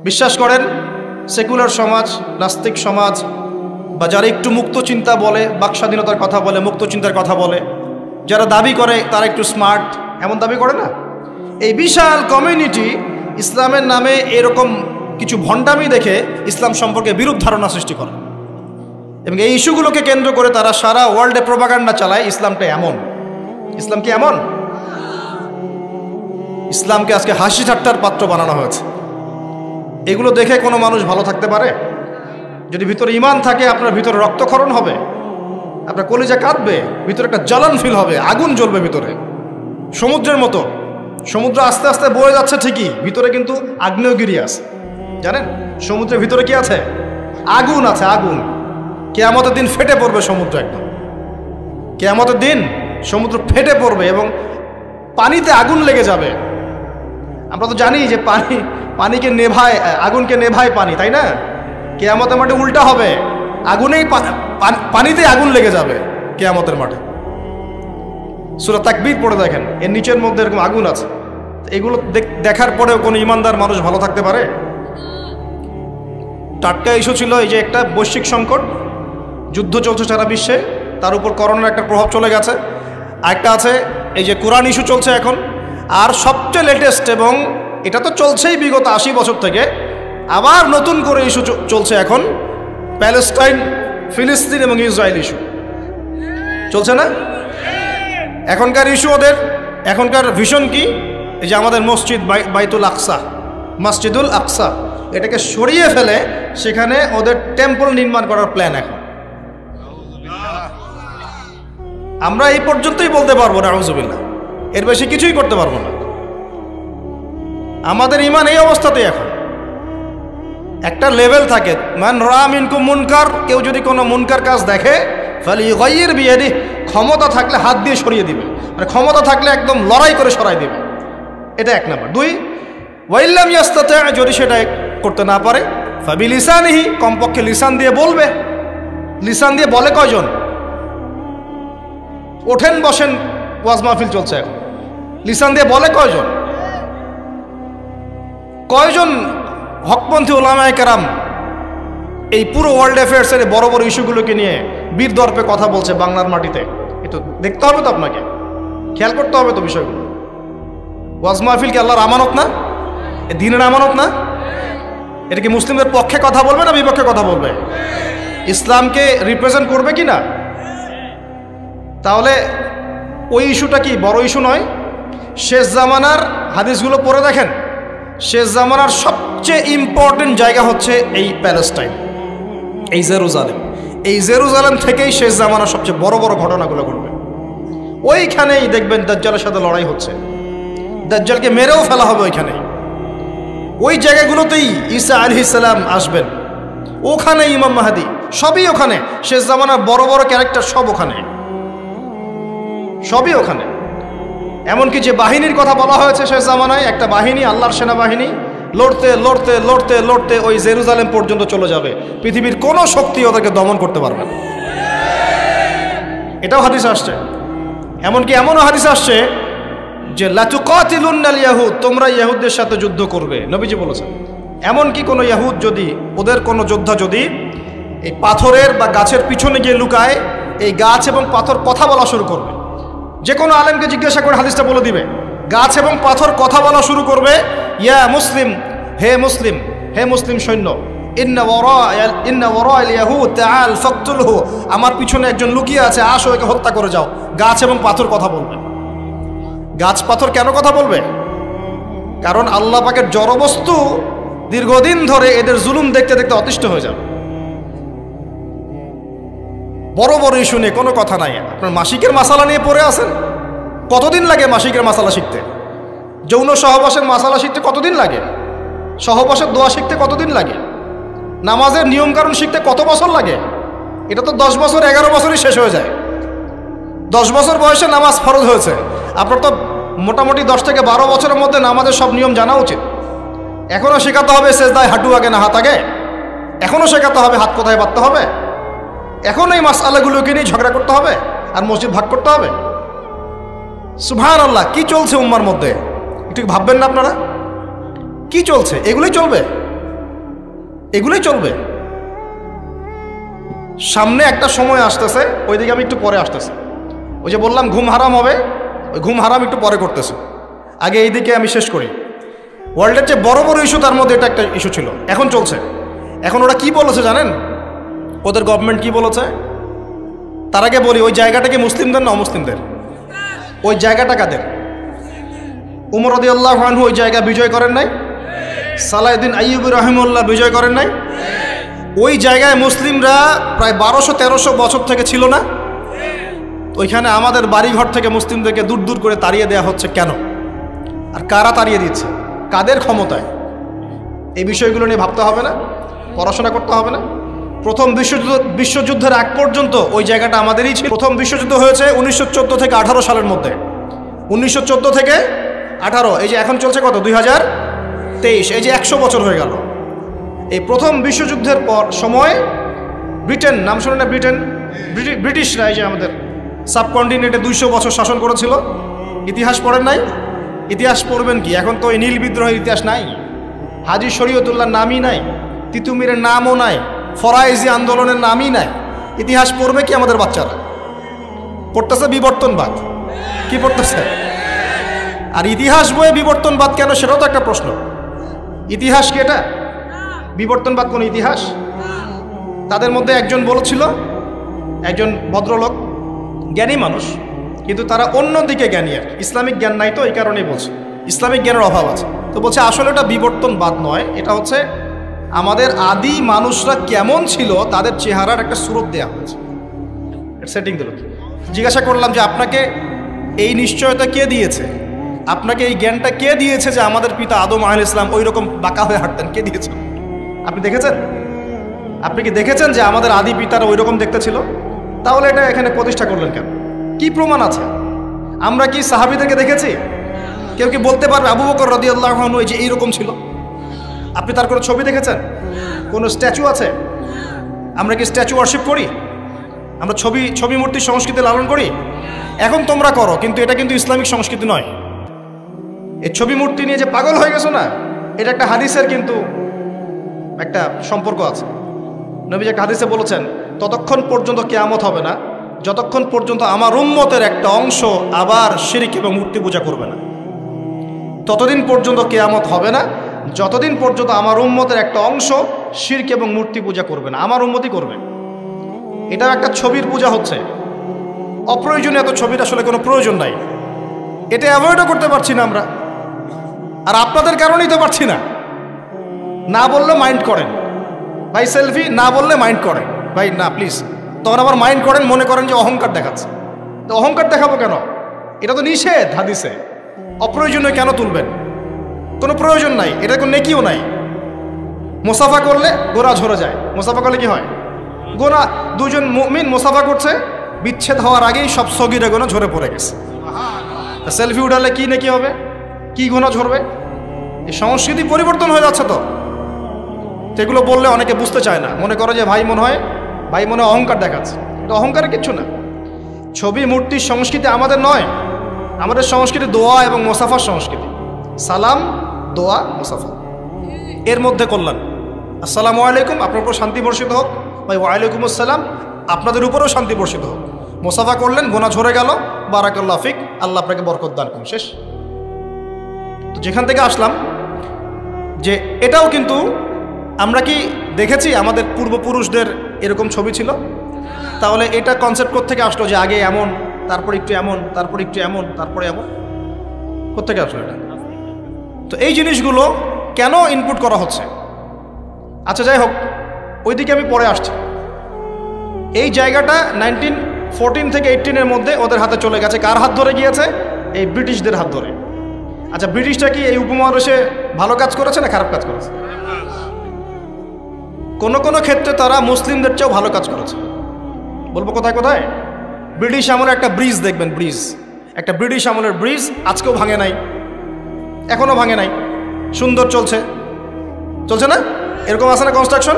বিশ্বাস করেন সেকুলার সমাজ, নাস্তিক সমাজ, বা যারা একটু মুক্ত চিন্তা বলে, বাক স্বাধীনতার কথা বলে, মুক্ত চিন্তার কথা বলে, যারা দাবি করে তারা একটু স্মার্ট, এমন দাবি করে না, এই বিশাল কমিউনিটি ইসলামের নামে এরকম কিছু ভণ্ডামি দেখে ইসলাম সম্পর্কে বিরূপ ধারণা সৃষ্টি করে, এবং এই ইস্যুগুলোকে কেন্দ্র করে তারা সারা ওয়ার্ল্ডে প্রোপাগান্ডা চালায় ইসলামটা এমন। ইসলাম কি এমন? ইসলামকে আজকে হাসি ঠাট্টার পাত্র বানানো হয়েছে। এগুলো দেখে কোনো মানুষ ভালো থাকতে পারে? যদি ভিতরে ঈমান থাকে, আপনার ভিতরে রক্তক্ষরণ হবে, আপনার কলিজা কাঁদবে, ভিতরে একটা জ্বালান ফিল হবে, আগুন জ্বলবে ভিতরে, সমুদ্রের মতো। সমুদ্র আস্তে আস্তে বয়ে যাচ্ছে ঠিকই, ভিতরে কিন্তু আগ্নেয়গিরি আছে। জানেন সমুদ্রের ভিতরে কি আছে? আগুন আছে, আগুন। কিয়ামতের দিন ফেটে পড়বে সমুদ্র, একদম কিয়ামতের দিন সমুদ্র ফেটে পড়বে এবং পানিতে আগুন লেগে যাবে। আমরা তো জানি যে পানিকে নেভায়, আগুনকে নেভায় পানি, তাই না? কিয়ামতের মাঠে উল্টা হবে, আগুনেই পানিতে আগুন লেগে যাবে কিয়ামতের মাঠে। সূরা তাকবীর পড়ে দেখেন, এর নিচের মধ্যে এরকম আগুন আছে। এগুলো দেখার পরেও কোনো ইমানদার মানুষ ভালো থাকতে পারে? টাটকা ইস্যু ছিল এই যে একটা বৈশ্বিক সংকট, যুদ্ধ চলছে সারা বিশ্বে, তার উপর করোনার একটা প্রভাব চলে গেছে। আরেকটা আছে এই যে কোরআন ইস্যু চলছে এখন, আর সবচেয়ে লেটেস্ট, এবং এটা তো চলছেই বিগত 80 বছর থেকে, আবার নতুন করে ইস্যু চলছে এখন, প্যালেস্টাইন, ফিলিস্তিন এবং ইসরায়েল ইস্যু চলছে না? এখনকার ইস্যু ওদের, এখনকার ভিশন কি? এই যে আমাদের মসজিদ বাইতুল আকসা, মসজিদুল আকসা, এটাকে সরিয়ে ফেলে সেখানে ওদের টেম্পল নির্মাণ করার প্ল্যান এখন। আমরা এই পর্যন্তই বলতে পারবো না, আউযুবিল্লাহ, এর বেশি কিছুই করতে পারবো না। আমাদের ঈমান এই অবস্থাতেই এখন। একটা লেভেল থাকে, মান রা মিনকুম মুনকার, কেউ যদি কোনো মুনকার কাজ দেখে ফালিয়ুগাইয়ির বিয়াদিহি, ক্ষমতা থাকলে হাত দিয়ে সরিয়ে দিবে, মানে ক্ষমতা থাকলে একদম লড়াই করে সরাই দিবে। এটা এক নাম্বার। 2, ওয়াইল্লাম ইয়াস্তাতি', যদি সেটা করতে না পারে ফাবিলিসানিহি, কমপক্ষে লিসান দিয়ে বলবে। লিসান দিয়ে বলে কয়জন? ওঠেন বসেন ওয়াজ মাহফিল চলছে এখন, লিসান দিয়ে বলে কয়জন? কয়জন হকপন্থী উলামায়ে কেরাম এই পুরো ওয়ার্ল্ড অ্যাফেয়ার্সের বড় বড় ইস্যুগুলোকে নিয়ে বীর দর্পে কথা বলছে বাংলার মাটিতে? একটু দেখতে হবে তো, আপনাকে খেয়াল করতে হবে তো বিষয়গুলো। ওয়াজ মাহফিল কি আল্লাহর আমানত না? এ দ্বীনের আমানত না? এটা কি মুসলিমদের পক্ষে কথা বলবে না বিপক্ষে কথা বলবে? ইসলামকে রিপ্রেজেন্ট করবে কি না? তাহলে ওই ইস্যুটা কি বড় ইস্যু নয়? শেষ জামানার হাদিসগুলো পড়ে দেখেন, শেষ জামানার সবচেয়ে ইম্পর্টেন্ট জায়গা হচ্ছে এই প্যালেস্টাইন, এই জেরুজালেম। এই জেরুজালেম থেকেই শেষ জামানার সবচেয়ে বড় বড় ঘটনাগুলো ঘটবে। ওইখানেই দেখবেন দাজ্জালের সাথে লড়াই হচ্ছে, দাজ্জালকে মেরেও ফেলা হবে ওইখানেই। ওই জায়গাগুলোতেই ঈসা আলাইহিস সালাম আসবেন, ওখানে ইমাম মাহদী, সবই ওখানে। শেষ জামানার বড় বড় ক্যারেক্টার সব ওখানে, সবই ওখানে। এমনকি যে বাহিনীর কথা বলা হয়েছে শেষ জামানায়, একটা বাহিনী, আল্লাহর সেনাবাহিনী, লড়তে লড়তে লড়তে লড়তে ওই জেরুজালেম পর্যন্ত চলে যাবে। পৃথিবীর কোনো শক্তি ওদেরকে দমন করতে পারবে না। এটাও হাদিস আসছে। এমনকি এমনও হাদিস আসছে যে লাতুকাতিলুন্নাল ইয়াহুদ, তোমরা ইহুদদের সাথে যুদ্ধ করবে, নবীজি বলেছেন। এমনকি কোনো ইহুদ যদি, ওদের কোনো যোদ্ধা যদি এই পাথরের বা গাছের পিছনে গিয়ে লুকায়, এই গাছ এবং পাথর কথা বলা শুরু করবে। যে কোনো আলেমকে জিজ্ঞাসা করে হাদিসটা বলে দিবে। গাছ এবং পাথর কথা বলা শুরু করবে, ইয়া মুসলিম, হে মুসলিম, হে মুসলিম সৈন্য, ইন্না ওয়ারা'আল ইয়াহুদ তাআল ফাকতুলহু, আমার পিছনে একজন লুকিয়ে আছে, আসো একে হত্যা করে যাও। গাছ এবং পাথর কথা বলবে। গাছ পাথর কেন কথা বলবে? কারণ আল্লাহ পাকের জড়বস্তু দীর্ঘদিন ধরে এদের জুলুম দেখতে দেখতে অতিষ্ঠ হয়ে যাবে। বড় বড় ইস্যু নিয়ে কোনো কথা নাই। আপনার মাসিকের মাসালা নিয়ে পড়ে আছেন, কতদিন লাগে মাসিকের মাসালা শিখতে? যৌন সহবাসের মাসালা শিখতে কতদিন লাগে? সহবাসের দোয়া শিখতে কতদিন লাগে? নামাজের নিয়মকানুন শিখতে কত বছর লাগে? এটা তো 10 বছর 11 বছরই শেষ হয়ে যায়। 10 বছর বয়সে নামাজ ফরজ হয়েছে, আপনার তো মোটামুটি 10 থেকে 12 বছরের মধ্যে নামাজের সব নিয়ম জানা উচিত। এখনও শেখাতে হবে সেজদায় হাঁটু আগে না হাত আগে, এখনও শেখাতে হবে হাত কোথায় বাঁধতে হবে, এখন এই মাসআলাগুলোকে নিয়ে ঝগড়া করতে হবে আর মসজিদ ভাগ করতে হবে। সুবহানাল্লাহ, কি চলছে উম্মার মধ্যে? একটু ভাববেন না আপনারা কি চলছে? এগুলোই চলবে। এগুলোই চলবে। সামনে একটা সময় আসতেছে, ওইদিকে আমি একটু পরে আসতেছি। ওই যে বললাম ঘুম হারাম হবে, ওই ঘুম হারাম একটু পরে করতেছে। আগে এইদিকে আমি শেষ করি। ওয়ার্ল্ডের যে বড় বড় ইস্যু, তার মধ্যে এটা একটা ইস্যু ছিল, এখন চলছে। এখন ওরা কি বলেছে জানেন? ওদের গভর্নমেন্ট কি বলেছে? তার আগে বলি, ওই জায়গাটা কি মুসলিমদের না অমুসলিমদের? ওই জায়গাটা কাদের? উমর রাদিয়াল্লাহু আনহু ওই জায়গা বিজয় করেন নাই? সালাউদ্দিন আইয়ুবী রাহিমাহুল্লাহ বিজয় করেন নাই? ওই জায়গায় মুসলিমরা প্রায় 1200-1300 বছর থেকে ছিল না? ওইখানে আমাদের বাড়িঘর থেকে মুসলিমদেরকে দূর দূর করে তাড়িয়ে দেওয়া হচ্ছে কেন? আর কারা তাড়িয়ে দিচ্ছে? কাদের ক্ষমতায়? এই বিষয়গুলো নিয়ে ভাবতে হবে না? পড়াশোনা করতে হবে না? প্রথম বিশ্বযুদ্ধের আগ পর্যন্ত ওই জায়গাটা আমাদেরই ছিল। প্রথম বিশ্বযুদ্ধ হয়েছে 1914 থেকে 18 সালের মধ্যে। 1914 থেকে 18, এই যে এখন চলছে কত, 2023, এই যে 100 বছর হয়ে গেল। এই প্রথম বিশ্বযুদ্ধের পর সময় ব্রিটেন, নাম শোনেন না? ব্রিটিশরা এই যে আমাদের সাবকন্টিনেন্টে 200 বছর শাসন করেছিল। ইতিহাস পড়েন নাই? ইতিহাস পড়বেন কি? এখন তো এই নীল বিদ্রোহের ইতিহাস নাই, হাজী শরীয়তুল্লাহর নামই নাই, তিতুমিরের নামও নাই, ফরাইজি আন্দোলনের নামই নাই। ইতিহাস পড়বে কি আমাদের বাচ্চারা? পড়তেছে বিবর্তনবাদ। কি পড়তেছে? আর ইতিহাস বইয়ে বিবর্তনবাদ কেন, সেটাও তো একটা প্রশ্ন। ইতিহাস কি এটা? বিবর্তনবাদ কোন ইতিহাস? তাদের মধ্যে একজন বলেছিল, একজন ভদ্রলোক, জ্ঞানী মানুষ, কিন্তু তারা অন্য দিকে জ্ঞানী, আর ইসলামিক জ্ঞান নাই, তো এই কারণেই বলছে ইসলামিক জ্ঞানের অভাব আছে। তো বলছে আসলে এটা বিবর্তনবাদ নয়, এটা হচ্ছে আমাদের আদি মানুষরা কেমন ছিল তাদের চেহারার একটা সুরত দেওয়া হয়েছে, সেটিং দিল। জিজ্ঞাসা করলাম যে আপনাকে এই নিশ্চয়তা কে দিয়েছে, আপনাকে এই জ্ঞানটা কে দিয়েছে যে আমাদের পিতা আদম আলাইহিস সালাম ওই রকম বাঁকা হয়ে হাঁটতেন? কে দিয়েছে? আপনি দেখেছেন? আপনি কি দেখেছেন যে আমাদের আদি পিতারা ওই রকম দেখতে ছিল? তাহলে এটা এখানে প্রতিষ্ঠা করলেন কেন? কি প্রমাণ আছে? আমরা কি সাহাবীদেরকে দেখেছি? কেউ কি বলতে পারবে আবু বকর রাদিয়াল্লাহু আনহু এই যে এইরকম ছিল? আপনি তার কোনো ছবি দেখেছেন? কোনো স্ট্যাচু আছে? আমরা কি স্ট্যাচু ওয়ার্শিপ করি? আমরা ছবি মূর্তির সংস্কৃতি লালন করি? এখন তোমরা করো, কিন্তু এটা কিন্তু ইসলামিক সংস্কৃতি নয়। এই ছবি মূর্তি নিয়ে যে পাগল হয়ে গেছো না, এটা একটা হাদিসের কিন্তু একটা সম্পর্ক আছে। নবীজি একটা হাদিসে বলেছেন, ততক্ষণ পর্যন্ত কিয়ামত হবে না যতক্ষণ পর্যন্ত আমার উম্মতের একটা অংশ আবার শিরক এবং মূর্তি পূজা করবে না। ততদিন পর্যন্ত কিয়ামত হবে না যতদিন পর্যন্ত আমার উম্মতের একটা অংশ শিরক এবং মূর্তি পূজা করবে না। আমার উম্মতই করবে। এটাও একটা ছবির পূজা হচ্ছে। অপ্রয়োজনীয় এত ছবির আসলে কোনো প্রয়োজন নাই। এটা অ্যাভয়েডও করতে পারছি না আমরা, আর আপনাদের কারণেই তো পারছি না। না বললে মাইন্ড করেন ভাই, সেলফি না বললে মাইন্ড করেন ভাই, না প্লিজ। তখন আবার মাইন্ড করেন, মনে করেন যে অহংকার দেখাচ্ছে। তো অহংকার দেখাবো কেন? এটা তো নিষেধ হাদিসে। অপ্রয়োজনীয় কেন তুলবেন? কোনো প্রয়োজন নাই, এটা কোনো নেকিও নাই। মুসাফা করলে গোনা ঝরে যায়। মুসাফা করলে কি হয়? গোনা, দুজন মুমিন মুসাফা করছে, বিচ্ছেদ হওয়ার আগেই সব সগীরা গোনা ঝরে পড়ে গেছে। সেলফি উঠালে কি নেকি হবে? কি গোনা ঝরবে? এই সংস্কৃতি পরিবর্তন হয়ে যাচ্ছে তো। সেগুলো বললে অনেকে বুঝতে চায় না, মনে করে যে ভাই মনে হয় অহংকার দেখাচ্ছে। এটা অহংকারের কিচ্ছু না। ছবি মূর্তির সংস্কৃতি আমাদের নয়। আমাদের সংস্কৃতি দোয়া এবং মুসাফার সংস্কৃতি। সালাম, দোয়া, মুসাফা, এর মধ্যে কল্যাণ। আসসালামু আলাইকুম, আপনার উপর শান্তি বর্ষিত হোক। ভাই ওয়ালাইকুম আসসালাম, আপনাদের উপরেও শান্তি বর্ষিত হোক। মুসাফা করলেন, গোনা ঝরে গেল, বারাকাল্লাহু ফিক, আল্লাহ আপনাকে বরকত দান করুন, শেষ। তো যেখান থেকে আসলাম যে এটাও কিন্তু আমরা কি দেখেছি আমাদের পূর্বপুরুষদের এরকম ছবি ছিল? তাহলে এটা কনসেপ্ট কোত্থেকে আসলো যে আগে এমন, তারপর একটু এমন, তারপর একটু এমন, তারপরে এমন? কোত্থেকে আসলো এটা? তো এই জিনিসগুলো কেন ইনপুট করা হচ্ছে? আচ্ছা যাই হোক, ওইদিকে আমি পরে আসছি। এই জায়গাটা 1914 থেকে 18-এর মধ্যে ওদের হাতে চলে গেছে। কার হাত ধরে গিয়েছে? এই ব্রিটিশদের হাত ধরে। আচ্ছা, ব্রিটিশটা কি এই উপমহাদেশে ভালো কাজ করেছে না খারাপ কাজ করেছে? কোন কোন ক্ষেত্রে তারা মুসলিমদের চেয়েও ভালো কাজ করেছে। বলবো কোথায় কোথায়? ব্রিটিশ আমলের একটা ব্রিজ দেখবেন, একটা ব্রিটিশ আমলের ব্রিজ আজকেও ভাঙে নাই, এখনো ভাঙে নাই, সুন্দর চলছে না? এরকম আছে না কনস্ট্রাকশন?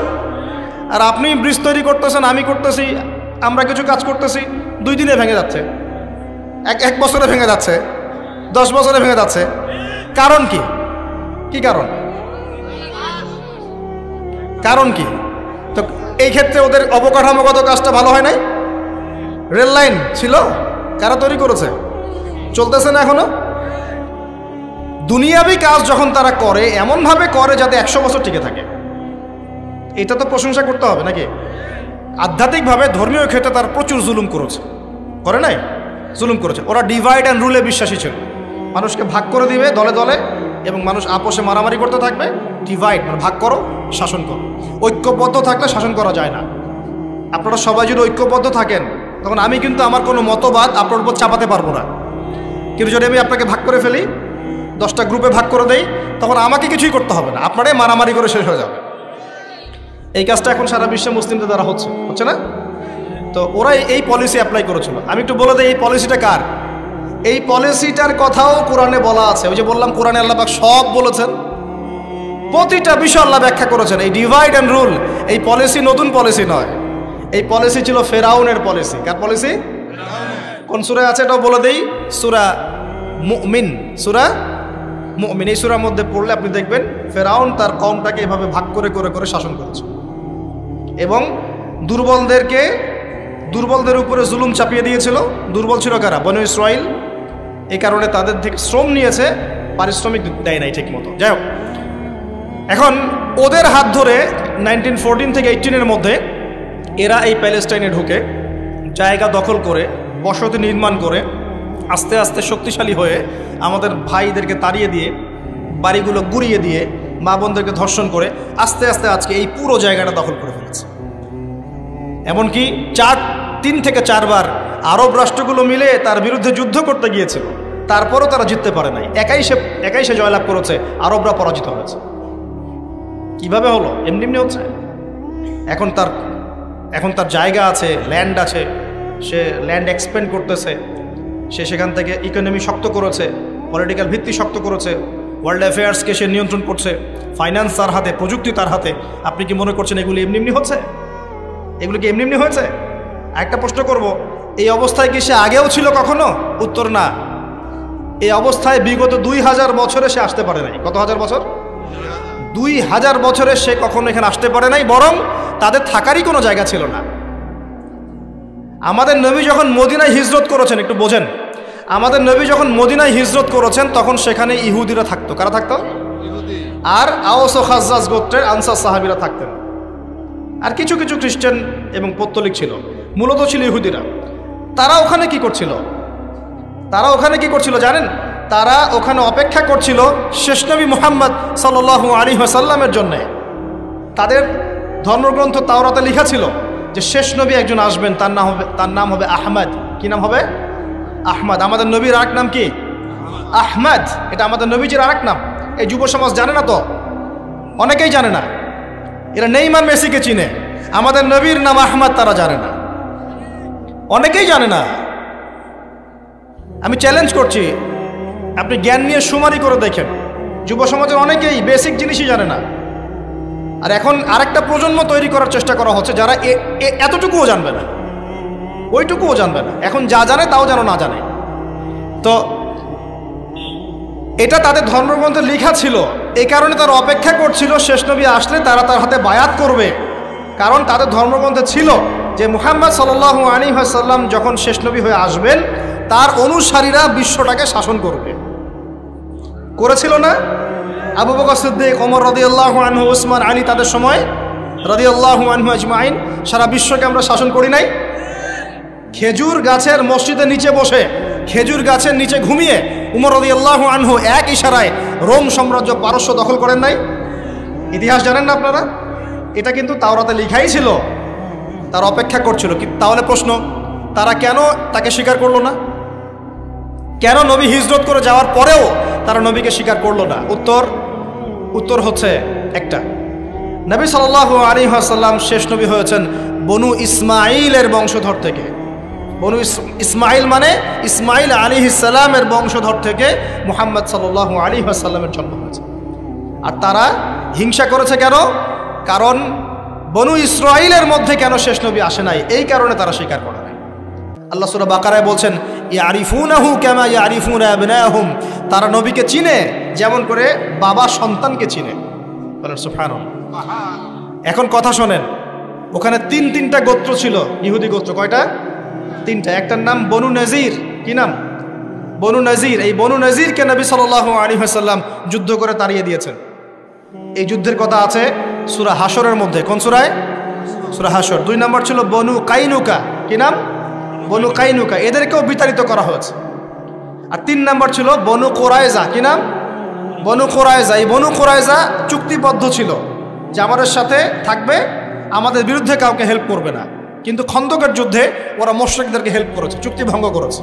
আর আপনি ব্রিজ তৈরি করতেছেন, আমি করতেছি, আমরা কিছু কাজ করতেছি, 2 দিনে ভেঙে যাচ্ছে, এক বছরে ভেঙে যাচ্ছে, 10 বছরে ভেঙে যাচ্ছে। কারণ কি? কি কারণ? কারণ কি? তো এই ক্ষেত্রে ওদের অবকাঠামোগত কাজটা ভালো হয় নাই? রেল লাইন ছিল, কারা তৈরি করেছে? চলতেছে না এখনো? দুনিয়াবি কাজ যখন তারা করে এমনভাবে করে যাতে 100 বছর টিকে থাকে, এটা তো প্রশংসা করতে হবে নাকি? আধ্যাত্মিকভাবে ধর্মীয় ক্ষেত্রে তার প্রচুর জুলুম করেছে, করে নাই? জুলুম করেছে। ওরা ডিভাইড অ্যান্ড রুলে বিশ্বাসী ছিল, মানুষকে ভাগ করে দিবে দলে দলে এবং মানুষ আপোষে মারামারি করতে থাকবে। ডিভাইড মানে ভাগ করো, শাসন করো। ঐক্যবদ্ধ থাকলে শাসন করা যায় না। আপনারা সবাই যদি ঐক্যবদ্ধ থাকেন তখন আমি কিন্তু আমার কোনো মতবাদ আপনার উপর চাপাতে পারবো না। কিন্তু যদি আমি আপনাকে ভাগ করে ফেলি, 10টা গ্রুপে ভাগ করে দেই, তখন আমাকে কিছুই করতে হবে না, আপনারাই মারামারি করে শেষ হয়ে যাবে। এই কাজটা এখন সারা বিশ্বে মুসলিমদের দ্বারা হচ্ছে না? তো ওরা এই পলিসি অ্যাপ্লাই করেছিল। আমি একটু বলে দিই এই পলিসিটা কার। এই পলিসিটার কথাও কোরআনে বলা আছে। ওই যে বললাম কোরআনে আল্লাহ পাক সব বলেছেন, প্রতিটা বিষয় আল্লাহ ব্যাখ্যা করেছেন। এই ডিভাইড অ্যান্ড রুল এই পলিসি নতুন পলিসি নয়, এই পলিসি ছিল ফেরাউনের পলিসি। কার পলিসি? কোন সূরায় আছে এটাও বলে দেই, সূরা মুমিন। সূরা মুমিন এই সূরার মধ্যে পড়লে আপনি দেখবেন ফেরাউন তার কওমটাকে এভাবে ভাগ করে করে করে শাসন করেছে এবং দুর্বলদের উপরে জুলুম চাপিয়ে দিয়েছিল। দুর্বল ছিল কারা? বনু ইসরাইল। এই কারণে তাদের থেকে শ্রম নিয়েছে, পারিশ্রমিক দেয় নাই ঠিক মতো। যাই হোক, এখন ওদের হাত ধরে 1914 থেকে 18-এর মধ্যে এরা এই প্যালেস্টাইনে ঢুকে জায়গা দখল করে বসতি নির্মাণ করে আস্তে আস্তে শক্তিশালী হয়ে আমাদের ভাইদেরকে তাড়িয়ে দিয়ে, বাড়িগুলো গুড়িয়ে দিয়ে, মা বোনদেরকে ধর্ষণ করে আস্তে আস্তে আজকে এই পুরো জায়গাটা দখল করে ফেলেছে। এমনকি 3 থেকে 4 বার আরব রাষ্ট্রগুলো মিলে তার বিরুদ্ধে যুদ্ধ করতে গিয়েছিল, তারপরও তারা জিততে পারে নাই। একাই সে জয়লাভ করেছে, আরবরা পরাজিত হয়েছে। কিভাবে হলো? এমনি হচ্ছে। এখন তার জায়গা আছে, ল্যান্ড আছে, সে ল্যান্ড এক্সপেন্ড করতেছে, সে সেখান থেকে ইকোনমি শক্ত করেছে, পলিটিক্যাল ভিত্তি শক্ত করেছে, ওয়ার্ল্ড অ্যাফেয়ার্সকে সে নিয়ন্ত্রণ করছে, ফাইন্যান্স তার হাতে, প্রযুক্তি তার হাতে। আপনি কি মনে করছেন এগুলি এমনি হচ্ছে? এগুলো কি এমনি হয়েছে? একটা প্রশ্ন করব, এই অবস্থায় কি সে আগেও ছিল কখনো? উত্তর না। এই অবস্থায় বিগত 2000 বছরে সে আসতে পারে নাই। কত হাজার বছর? 2000 বছরে সে কখনো এখানে আসতে পারে নাই, বরং তাদের থাকারই কোনো জায়গা ছিল না। আমাদের নবী যখন মদিনায় হিজরত করেছেন, একটু বোঝেন, আমাদের নবী যখন মদিনায় হিজরত করেছেন তখন সেখানে ইহুদিরা থাকতো। কারা থাকতো? আর আওস ও খাজ্জাজ গোত্রের আনসার সাহাবীরা থাকতেন, আর কিছু কিছু খ্রিস্টান এবং পৌত্তলিক ছিল, মূলত ছিল ইহুদিরা। তারা ওখানে কি করছিল জানেন? তারা ওখানে অপেক্ষা করছিল শেষ নবী মুহাম্মদ সাল্লাল্লাহু আলাইহি ওয়াসাল্লামের জন্যে। তাদের ধর্মগ্রন্থ তাওরাতে লেখা ছিল যে শেষ নবী একজন আসবেন, তার নাম হবে আহমদ। কি নাম হবে? আহমদ। আমাদের নবীর আরেক নাম কি? আহমদ। এটা আমাদের নবীজির আরেক নাম। এই যুব সমাজ জানে না তো, অনেকেই জানে না। এরা নেইমার মেসিকে চিনে, আমাদের নবীর নাম আহমদ তারা জানে না, অনেকেই জানে না। আমি চ্যালেঞ্জ করছি, আপনি জ্ঞান নিয়ে সুমারি করে দেখেন, যুব সমাজের অনেকেই বেসিক জিনিসই জানে না। আর এখন আরেকটা প্রজন্ম তৈরি করার চেষ্টা করা হচ্ছে যারা এতটুকুও জানবে না, ওইটুকুও জানবে না। এখন যা জানে তাও যেন না জানে। তো এটা তাদের ধর্মগ্রন্থে লেখা ছিল, এই কারণে তারা অপেক্ষা করছিল শেষ নবী আসলে তারা তার হাতে বায়াত করবে। কারণ তাদের ধর্মগ্রন্থে ছিল যে মুহাম্মদ সাল্লাল্লাহু আলাইহি ওয়াসাল্লাম যখন শেষ নবী হয়ে আসবেন তার অনুসারীরা বিশ্বটাকে শাসন করবে। করেছিল না? আবু বকর সিদ্দিক, ওমর রাদিয়াল্লাহু আনহু, উসমান, আলী, তাদের সময় রাদিয়াল্লাহু আনহু আজমাইন সারা বিশ্বকে আমরা শাসন করি নাই? খেজুর গাছের মসজিদের নিচে বসে, খেজুর গাছের নিচে ঘুমিয়ে উমর রাদিয়াল্লাহু আনহু এক ইশারায় রোম সাম্রাজ্য পারস্য দখল করেন নাই? ইতিহাস জানেন না আপনারা? এটা কিন্তু তাওরাতে লেখাই ছিল, তারা অপেক্ষা করছিল। তাহলে প্রশ্ন, তারা কেন তাকে স্বীকার করলো না? কেন নবী হিজরত করে যাওয়ার পরেও তারা নবীকে স্বীকার করলো না? উত্তর হচ্ছে একটা, নবী সাল্লাল্লাহু আলাইহি ওয়াসাল্লাম শেষ নবী হয়েছেন বনু ইসমাইলের বংশধর থেকে। বনু ইসমাইল মানে ইসমাইল আলাইহিস সালামের বংশধর থেকে মুহাম্মদ সাল্লাল্লাহু আলাইহি ওয়াসাল্লামের জন্ম হয়েছে। আর তারা হিংসা করেছে কেন? কারণ বনু ইসরাইলের মধ্যে কেন শেষ নবী আসে নাই, এই কারণে তারা স্বীকার করে নাই। আল্লাহ সূরা বাকারায় বলছেন, ইয়ারিফুনাহু কামা ইয়ারিফুনা আবনাহুম, তারা নবীকে চিনে যেমন করে বাবা সন্তানকে চিনে। বলেন সুবহানাল্লাহ। এখন কথা শোনেন, ওখানে তিনটা গোত্র ছিল, ইহুদি গোত্র। কয়টা? তিনটা। একটার নাম বনু নজির। কি নাম? বনু নজির। এই বনু নজিরকে নবী সাল্লাল্লাহু আলাইহি ওয়াসাল্লাম যুদ্ধ করে তাড়িয়ে দিয়েছেন। এই যুদ্ধের কথা আছে সূরা হাশরের মধ্যে। কোন সূরায়? সূরা হাশর। 2 নম্বর ছিল বনু কাইনুকা। কি নাম? বনু কাইনুকা। এদেরকেও বিতাড়িত করা হয়েছে। আর 3 নম্বর ছিল বনু কোরাইজা। কি নাম? বনু কোরাইজা। এই বনু কোরাইজা চুক্তিবদ্ধ ছিল যে আমাদের সাথে থাকবে, আমাদের বিরুদ্ধে কাউকে হেল্প করবে না। কিন্তু খন্দকের যুদ্ধে ওরা মুশরিকদেরকে হেল্প করেছে, চুক্তি ভঙ্গ করেছে।